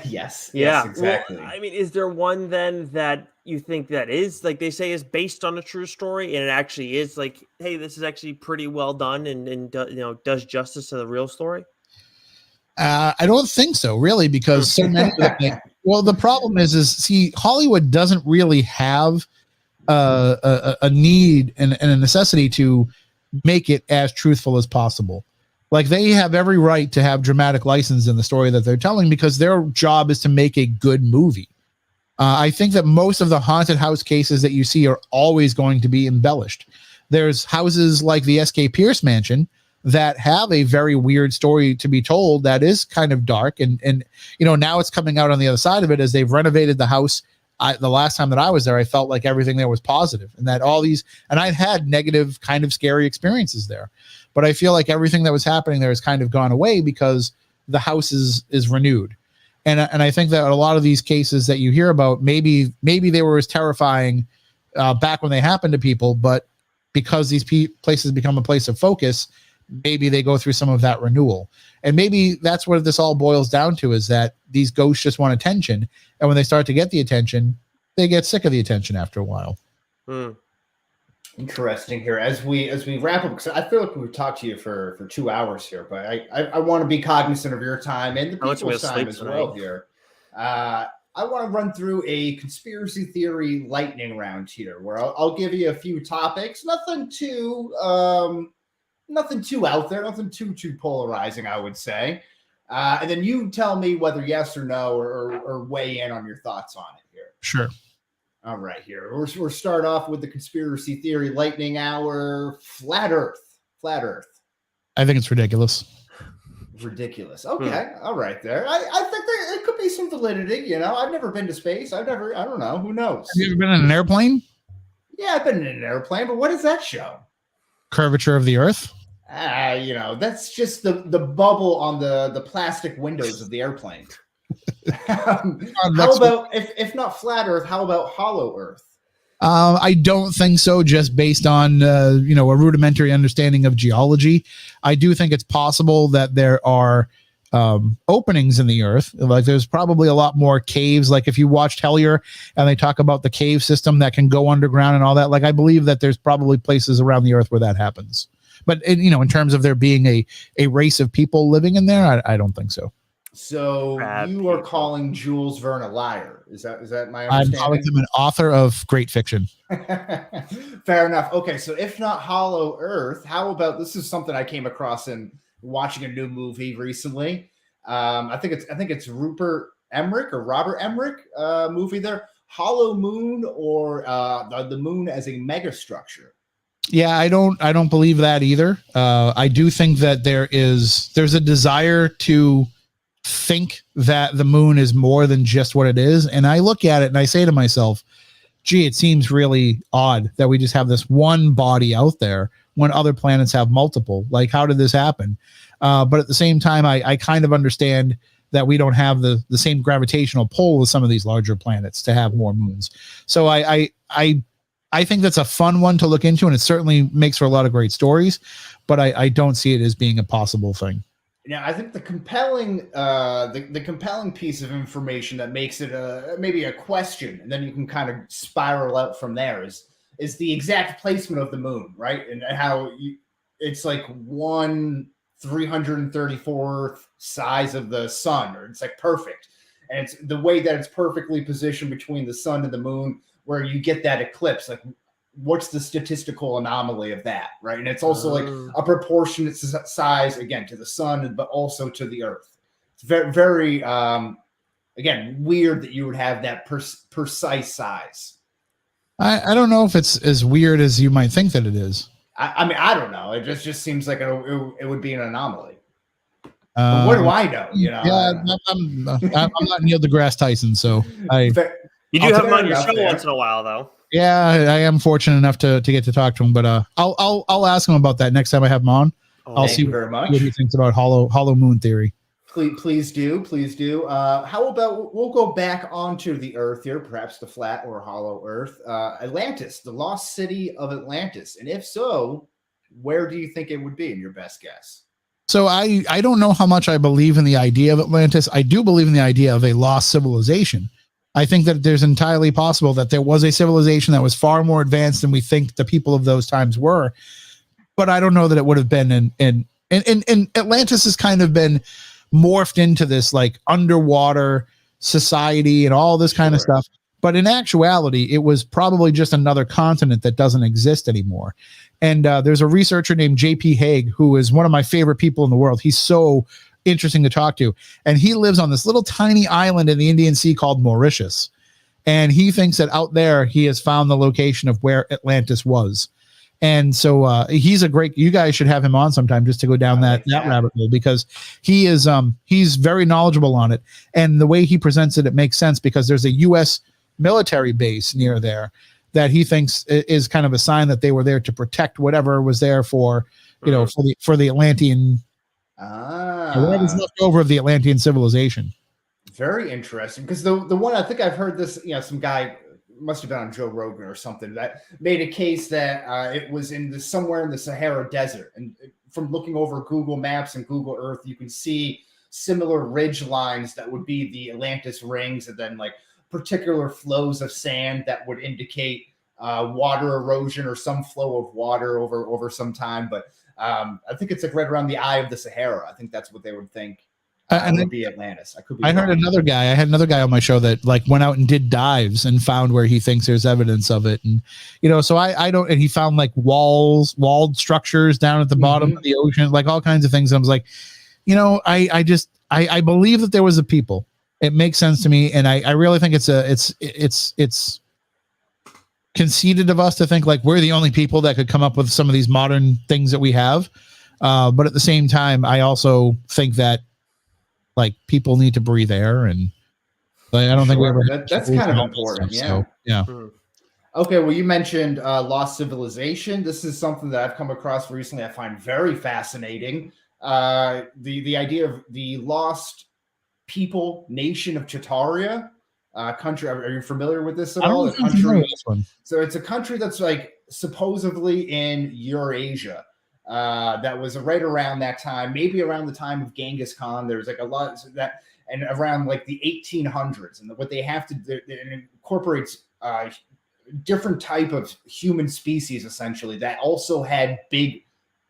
Yes. Yeah. Yes, exactly. Well, I mean, is there one then that you think that is, like they say, is based on a true story, and it actually is like, hey, this is actually pretty well done and does justice to the real story? I don't think so, really, because so many of the well, the problem is see, Hollywood doesn't really have a need and a necessity to make it as truthful as possible. Like, they have every right to have dramatic license in the story that they're telling because their job is to make a good movie. I think that most of the haunted house cases that you see are always going to be embellished. There's houses like the S.K. Pierce Mansion that have a very weird story to be told that is kind of dark. And now it's coming out on the other side of it as they've renovated the house. The last time that I was there, I felt like everything there was positive and that and I'd had negative kind of scary experiences there, but I feel like everything that was happening there has kind of gone away because the house is renewed. And I think that a lot of these cases that you hear about, maybe they were as terrifying back when they happened to people, but because these places become a place of focus, maybe they go through some of that renewal. And maybe that's what this all boils down to, is that these ghosts just want attention. And when they start to get the attention, they get sick of the attention after a while. Interesting here. As we wrap up, because I feel like we've talked to you for 2 hours here, but I want to be cognizant of your time and the people's time as well here. I want to run through a conspiracy theory lightning round here, where I'll give you a few topics. Nothing too out there, nothing too polarizing, I would say. And then you tell me whether yes or no, or weigh in on your thoughts on it here. Sure. All right, here we'll start off with the conspiracy theory lightning hour. Flat Earth. I think it's ridiculous. Ridiculous. Okay, all right. There, I think it could be some validity. You know, I've never been to space. I don't know. Who knows? Have you ever been in an airplane? Yeah, I've been in an airplane, but what does that show? Curvature of the Earth. You know, that's just the bubble on the plastic windows of the airplane. How about if not flat Earth? How about hollow Earth? I don't think so, just based on a rudimentary understanding of geology. I do think it's possible that there are openings in the earth. Like there's probably a lot more caves. Like if you watched Hellier and they talk about the cave system that can go underground and all that, like I believe that there's probably places around the earth where that happens. But in terms of there being a race of people living in there, I don't think so. So you are calling Jules Verne a liar. Is that my understanding? I'm calling him an author of great fiction. Fair enough. Okay, so if not hollow Earth, how about this is something I came across in watching a new movie recently. I think it's Robert Emmerich movie there. Hollow Moon, or the moon as a megastructure. Yeah, I don't believe that either. I do think that there's a desire to think that the moon is more than just what it is. And I look at it and I say to myself, gee, it seems really odd that we just have this one body out there when other planets have multiple. Like, how did this happen? But at the same time, I kind of understand that we don't have the same gravitational pull with some of these larger planets to have more moons. So I think that's a fun one to look into, and it certainly makes for a lot of great stories, but I don't see it as being a possible thing. Now, I think the compelling piece of information that makes it maybe a question, and then you can kind of spiral out from there, is the exact placement of the moon, right? And how it's like 1/334th size of the sun, or it's like perfect. And it's the way that it's perfectly positioned between the sun and the moon, where you get that eclipse. Like, what's the statistical anomaly of that, right? And it's also like a proportionate size, again, to the sun, but also to the earth. It's very, very, again, weird that you would have that precise size. I don't know if it's as weird as you might think that it is. I mean, I don't know. It just seems like it would be an anomaly. What do I know? Yeah, I'm not Neil deGrasse Tyson, so you do have him on your show once in a while, though. Yeah, I am fortunate enough to get to talk to him, but I'll ask him about that next time I have him on. I'll see what he thinks about hollow moon theory. Please do. How about we'll go back onto the Earth here, perhaps the flat or hollow Earth. Atlantis, the lost city of Atlantis, and if so, where do you think it would be in your best guess? So I don't know how much I believe in the idea of Atlantis. I do believe in the idea of a lost civilization. I think that there's entirely possible that there was a civilization that was far more advanced than we think the people of those times were. But I don't know that it would have been in Atlantis has kind of been morphed into this like underwater society and all this kind of stuff. But in actuality, it was probably just another continent that doesn't exist anymore. And there's a researcher named J.P. Haig, who is one of my favorite people in the world. He's so interesting to talk to. And he lives on this little tiny island in the Indian Sea called Mauritius. And he thinks that out there, he has found the location of where Atlantis was. And so he's you guys should have him on sometime just to go down that rabbit hole, because he's very knowledgeable on it. And the way he presents it, it makes sense, because there's a U.S. military base near there that he thinks is kind of a sign that they were there to protect whatever was there for the Atlantean, whatever's left over of the Atlantean civilization. Very interesting, because the one I think I've heard this, some guy must have been on Joe Rogan or something that made a case that it was somewhere in the Sahara Desert, and from looking over Google Maps and Google Earth, you can see similar ridge lines that would be the Atlantis rings, and then like particular flows of sand that would indicate water erosion or some flow of water over some time. But I think it's like right around the eye of the Sahara. I think that's what they would think. And would be Atlantis. I could be. I wrong. heard another guy. I had another guy on my show that like went out and did dives and found where he thinks there's evidence of it, and so I don't. And he found like walled structures down at the bottom of the ocean, like all kinds of things. I was like, I believe that there was a people. It makes sense to me, and I really think it's conceited of us to think like we're the only people that could come up with some of these modern things that we have. But at the same time, I also think that like people need to breathe air, and like, I don't think we ever. That's kind of important. Stuff, yeah. Okay. Well, you mentioned lost civilization. This is something that I've come across recently. I find very fascinating. The idea of the lost people nation of Chitaria country. Are you familiar with this at all? The country. So it's a country that's like supposedly in Eurasia. That was right around that time, maybe around the time of Genghis Khan. There's like a lot of that, and around like the 1800s. And what they have to do, it incorporates different type of human species, essentially, that also had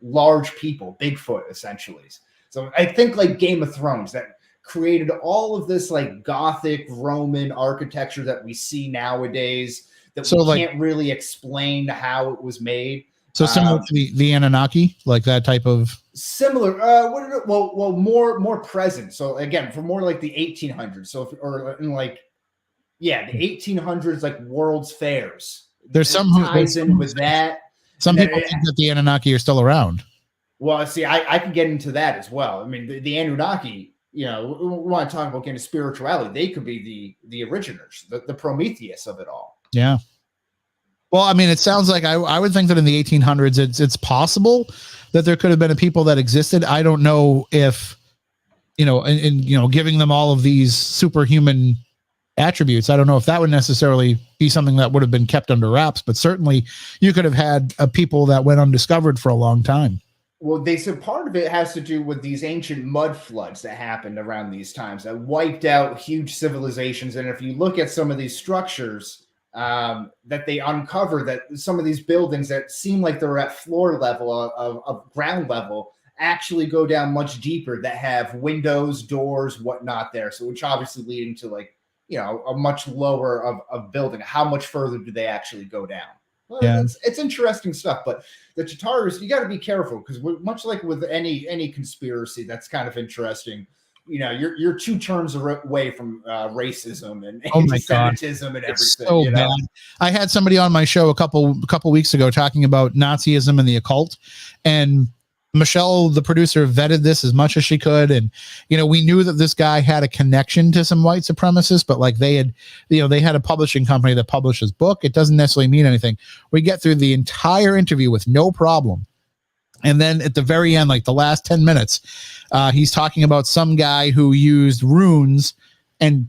large people, Bigfoot, essentially. So I think like Game of Thrones, that created all of this like Gothic Roman architecture that we see nowadays, that we can't really explain how it was made. So similar to the Anunnaki, like that type of similar. Well, more present. So again, for more like the 1800s. So the 1800s, like World's Fairs. There's some ties in with that. Some people think that the Anunnaki are still around. Well, see, I can get into that as well. I mean, the Anunnaki. We want to talk about kind of spirituality. They could be the originators, the Prometheus of it all. Yeah. Well, I mean, it sounds like I would think that in the 1800s, it's possible that there could have been a people that existed. I don't know if, giving them all of these superhuman attributes, I don't know if that would necessarily be something that would have been kept under wraps, but certainly you could have had a people that went undiscovered for a long time. Well, they said part of it has to do with these ancient mud floods that happened around these times that wiped out huge civilizations. And if you look at some of these structures, that they uncover, that some of these buildings that seem like they're at floor level of ground level actually go down much deeper, that have windows, doors, whatnot there. So which obviously leading to like, a much lower of building. How much further do they actually go down? Well, yeah. It's interesting stuff, but the Chitaris, you got to be careful, because much like with any conspiracy, that's kind of interesting. You're two turns away from racism and anti-Semitism and everything. So bad. I had somebody on my show a couple weeks ago talking about Nazism and the occult, and Michelle, the producer, vetted this as much as she could, and we knew that this guy had a connection to some white supremacists, but like they had a publishing company that published his book. It doesn't necessarily mean anything. We get through the entire interview with no problem. And then at the very end, like the last 10 minutes, he's talking about some guy who used runes and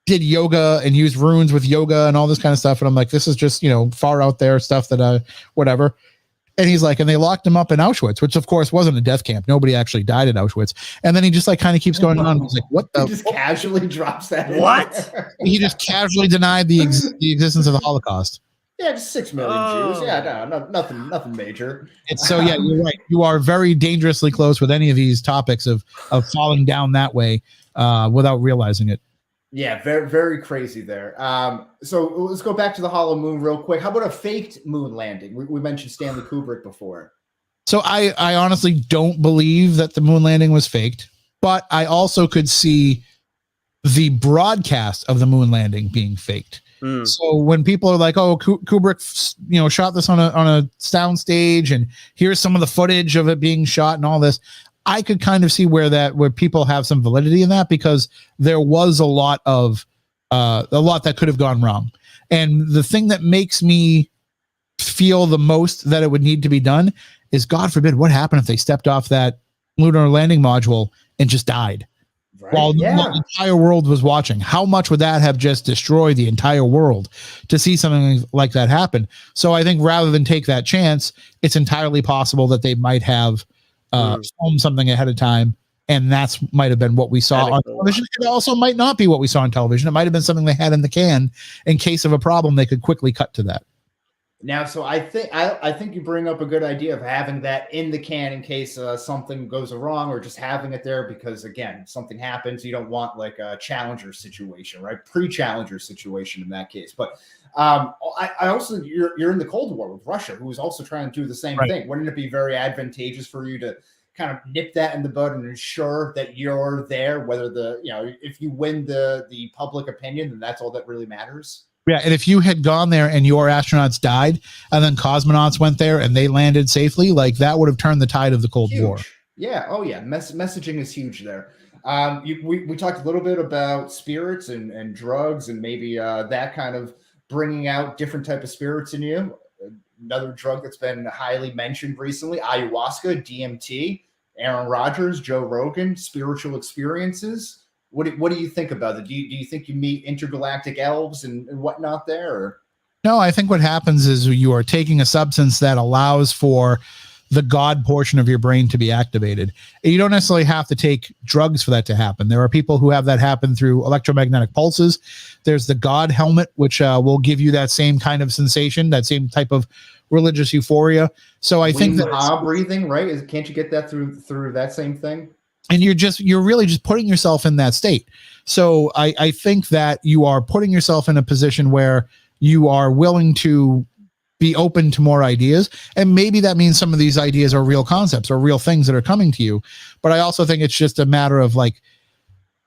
did yoga and used runes with yoga and all this kind of stuff. And I'm like, this is just, far out there stuff that, whatever. And he's like, and they locked him up in Auschwitz, which of course wasn't a death camp. Nobody actually died at Auschwitz. And then he just like kind of keeps going on. He's like, what the? He just casually drops that. What? He just casually denied the existence of the Holocaust. Yeah, just 6 million Jews. Yeah, no, nothing major. So yeah, you're right. You are very dangerously close with any of these topics of falling down that way without realizing it. Yeah, very, very crazy there. So let's go back to the hollow moon real quick. How about a faked moon landing? We mentioned Stanley Kubrick before. So I honestly don't believe that the moon landing was faked, but I also could see the broadcast of the moon landing being faked. So when people are like, "Oh, Kubrick, shot this on a sound stage, and here's some of the footage of it being shot and all this," I could kind of see where people have some validity in that, because there was a lot that could have gone wrong. And the thing that makes me feel the most that it would need to be done is, God forbid, what happened if they stepped off that lunar landing module and just died? Right. While the entire world was watching. How much would that have just destroyed the entire world to see something like that happen? So I think rather than take that chance, it's entirely possible that they might have filmed something ahead of time, and that's might have been what we saw on television. It also might not be what we saw on television. It might have been something they had in the can in case of a problem. They could quickly cut to that. Now, so I think you bring up a good idea of having that in the can in case something goes wrong, or just having it there because, again, something happens. You don't want like a challenger situation, right? Pre-challenger situation in that case. But I also you're in the Cold War with Russia, who is also trying to do the same thing. Wouldn't it be very advantageous for you to kind of nip that in the bud and ensure that you're there, whether if you win the public opinion, then that's all that really matters? Yeah, and if you had gone there and your astronauts died, and then cosmonauts went there and they landed safely, like that would have turned the tide of the Cold War. Yeah. Oh, yeah. Messaging is huge there. We talked a little bit about spirits and drugs, and maybe that kind of bringing out different type of spirits in you. Another drug that's been highly mentioned recently: ayahuasca, DMT, Aaron Rodgers, Joe Rogan, spiritual experiences. What do you think about it? Do you think you meet intergalactic elves and whatnot there? Or? No, I think what happens is you are taking a substance that allows for the God portion of your brain to be activated. And you don't necessarily have to take drugs for that to happen. There are people who have that happen through electromagnetic pulses. There's the God helmet, which will give you that same kind of sensation, that same type of religious euphoria. So I think that breathing, right? Can't you get that through that same thing? And you're really just putting yourself in that state. So I think that you are putting yourself in a position where you are willing to be open to more ideas. And maybe that means some of these ideas are real concepts or real things that are coming to you. But I also think it's just a matter of like,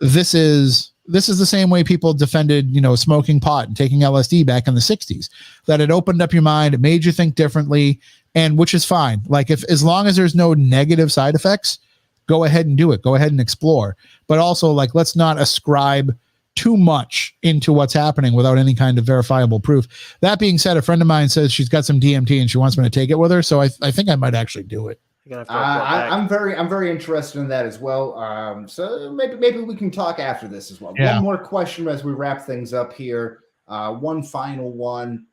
this is the same way people defended, smoking pot and taking LSD back in the 60s, that it opened up your mind. It made you think differently, and which is fine. Like as long as there's no negative side effects, go ahead and do it. Go ahead and explore. But also, like, let's not ascribe too much into what's happening without any kind of verifiable proof. That being said, a friend of mine says she's got some DMT and she wants me to take it with her. So I think I might actually do it. I'm very interested in that as well. So maybe we can talk after this as well. Yeah. One more question as we wrap things up here. One final one.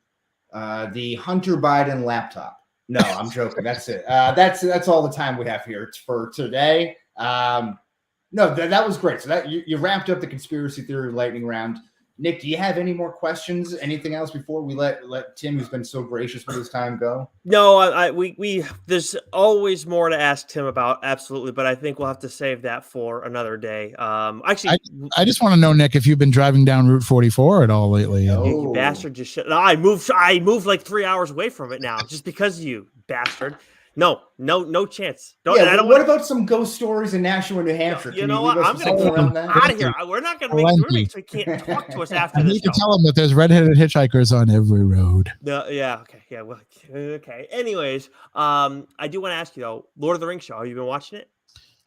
The Hunter Biden laptop. No, I'm joking. That's it. That's all the time we have here for today. No, that was great. So that you wrapped up the conspiracy theory lightning round. Nick, do you have any more questions? Anything else before we let Tim, who's been so gracious with his time, go? No, we there's always more to ask Tim about, absolutely, but I think we'll have to save that for another day. Actually, I just want to know, Nick, if you've been driving down Route 44 at all lately. You bastard! No, I moved like 3 hours away from it now, just because of you, bastard. No chance. What about some ghost stories in Nashua, New Hampshire? You know what? I'm going to get them out of here. We're not going to make it so he can't talk to us after this. You can tell him that there's redheaded hitchhikers on every road. No, yeah, okay, yeah, well, okay. Anyways, I do want to ask you though, Lord of the Rings show. Have you been watching it?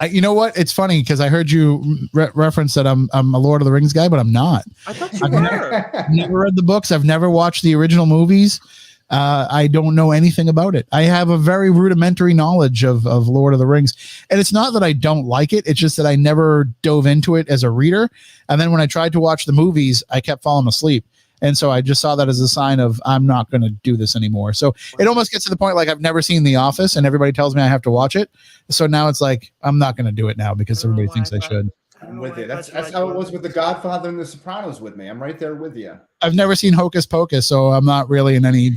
You know what? It's funny because I heard you reference that I'm a Lord of the Rings guy, but I'm not. I thought you were. I've never read the books. I've never watched the original movies. I don't know anything about it. I have a very rudimentary knowledge of Lord of the Rings, and it's not that I don't like it. It's just that I never dove into it as a reader. And then when I tried to watch the movies, I kept falling asleep. And so I just saw that as a sign of I'm not going to do this anymore. So it almost gets to the point like I've never seen The Office and everybody tells me I have to watch it. So now it's like I'm not going to do it now because everybody thinks I should. I'm with you. That's how it was with The Godfather and The Sopranos with me. I'm right there with you. I've never seen Hocus Pocus, so I'm not really in any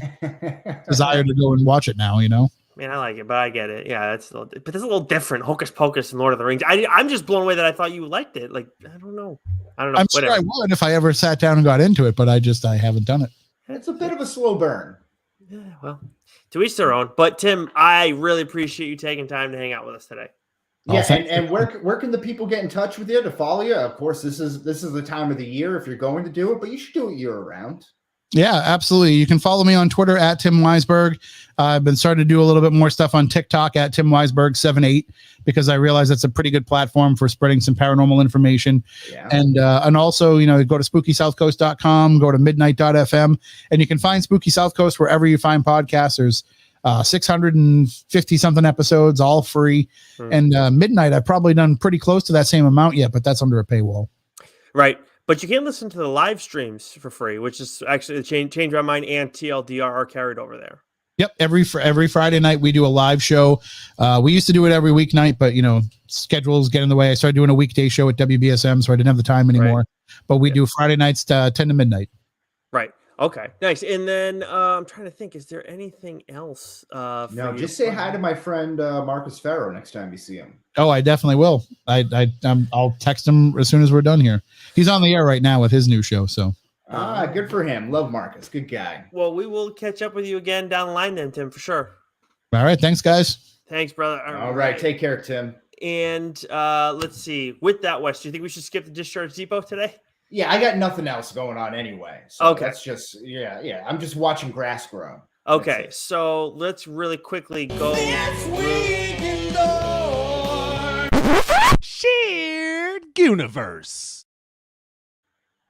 desire to go and watch it now, Man, I like it, but I get it. Yeah, but that's a little different. Hocus Pocus and Lord of the Rings. I'm just blown away that I thought you liked it. Like, I don't know. I'm sure I would if I ever sat down and got into it, but I haven't done it. It's a bit of a slow burn. Yeah, well, to each their own. But Tim, I really appreciate you taking time to hang out with us today. Yeah, and where can the people get in touch with you to follow you? Of course, this is the time of the year if you're going to do it, but you should do it year round. Yeah, absolutely. You can follow me on Twitter at Tim Weisberg. I've been starting to do a little bit more stuff on TikTok at Tim Weisberg 78 because I realize that's a pretty good platform for spreading some paranormal information. Yeah. And also, go to SpookySouthCoast.com, go to midnight.fm, and you can find Spooky South Coast wherever you find podcasts. There's 650 something episodes, all free. And Midnight, I've probably done pretty close to that same amount yet, but that's under a paywall. Right. But you can listen to the live streams for free, which is actually Change My Mind and TLDR are carried over there. Yep. Every Friday night we do a live show. We used to do it every weeknight, but schedules get in the way. I started doing a weekday show at WBSM, so I didn't have the time anymore. Right. But we do Friday nights 10 to midnight. Right. Okay, nice. And then I'm trying to think, is there anything else for No, you to just say plug? hi to my friend Marcus Farrow next time you see him. Oh, I definitely will. I'll text him as soon as we're done here. He's on the air right now with his new show. So Good for him. Love Marcus. Good guy. Well, we will catch up with you again down the line then, Tim, for sure. all right, thanks, guys. Thanks, brother. All right. Take care, Tim. And let's see. With that, Wes, do you think we should skip the Discharge Depot today? Yeah, I got nothing else going on anyway. So Okay. that's just yeah. I'm just watching grass grow. Okay, so let's really quickly go. Shared universe.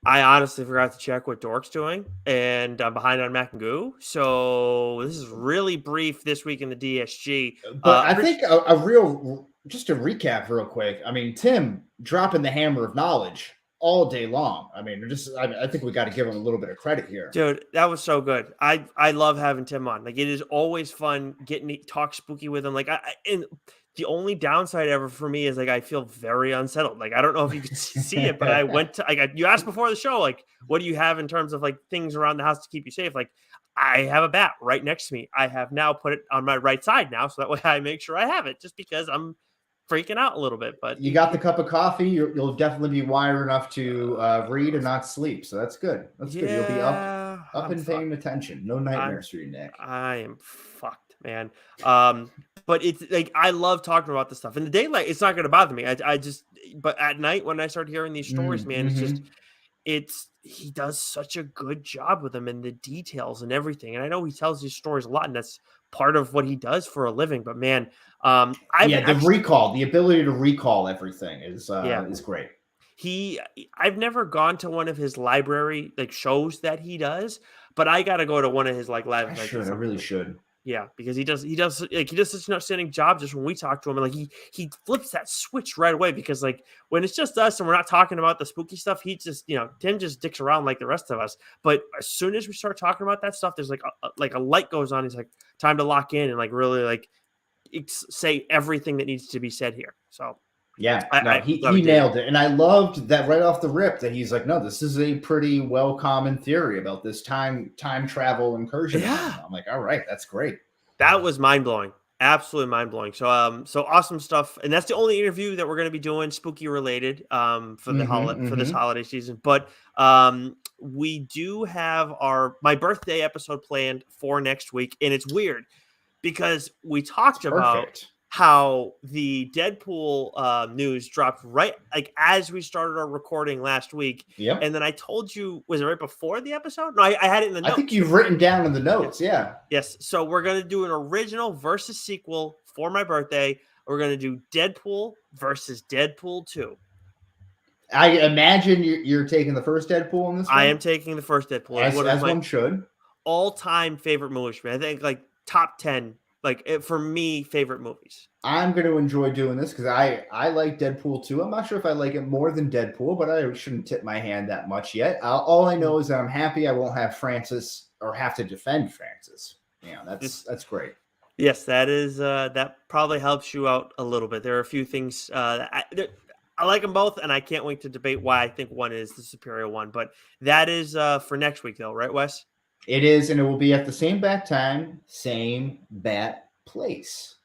I honestly forgot to check what Dork's doing, and I'm behind on Mac and Goo. So this is really brief this week in the DSG. But I think a real, just to recap real quick. I mean, Tim dropping the hammer of knowledge all day long. I mean, I think we got to give him a little bit of credit here. Dude, that was so good. I love having Tim on. Like, it is always fun getting to talk spooky with him. Like, and the only downside ever for me is like I feel very unsettled. Like, I don't know if you could see it, but I went to you asked before the show, like, what do you have in terms of like things around the house to keep you safe? Like, I have a bat right next to me. I have now put it on my right side now, so that way I make sure I have it, just because I'm freaking out a little bit. But you got the cup of coffee. You'll definitely be wired enough to read and not sleep. So that's good. That's good. You'll be up and paying attention. No nightmares for you, Nick. I am fucked, man. But it's like I love talking about this stuff. In the daylight, it's not going to bother me. I just, but at night when I start hearing these stories, man, he does such a good job with them and the details and everything. And I know he tells these stories a lot, and that's part of what he does for a living. But man, the ability to recall everything is great. I've never gone to one of his library like shows that he does, but I got to go to one of his like live. I really should. Yeah, because he does such an outstanding job just when we talk to him, and like he flips that switch right away, because like when it's just us and we're not talking about the spooky stuff, he just, Tim just dicks around like the rest of us. But as soon as we start talking about that stuff, there's like a light goes on. He's like, time to lock in and like really like say everything that needs to be said here. So yeah, he nailed it. And I loved that right off the rip that he's like, no, this is a pretty well common theory about this time travel incursion. Yeah. I'm like, all right, that's great. That was mind blowing. Absolutely mind blowing. So so awesome stuff. And that's the only interview that we're going to be doing spooky related for this holiday season. But we do have my birthday episode planned for next week, and it's weird because we talked about how the Deadpool news dropped right like as we started our recording last week. Yep. And then I told you, was it right before the episode? No, I had it in the notes. I think you've written down in the notes. Yeah. Yes. So we're going to do an original versus sequel for my birthday. We're going to do Deadpool versus Deadpool 2. I imagine you're taking the first Deadpool in this one? I am taking the first Deadpool. As one should. All-time favorite movies. I think like top 10. Like for me, favorite movies. I'm going to enjoy doing this because I like Deadpool 2. I'm not sure if I like it more than Deadpool, but I shouldn't tip my hand that much yet. All I know is that I'm happy I won't have Francis or have to defend Francis. Yeah, that's great. Yes, that is that probably helps you out a little bit. There are a few things I like them both, and I can't wait to debate why I think one is the superior one. But that is for next week, though, right, Wes? It is, and it will be at the same bat time, same bat place.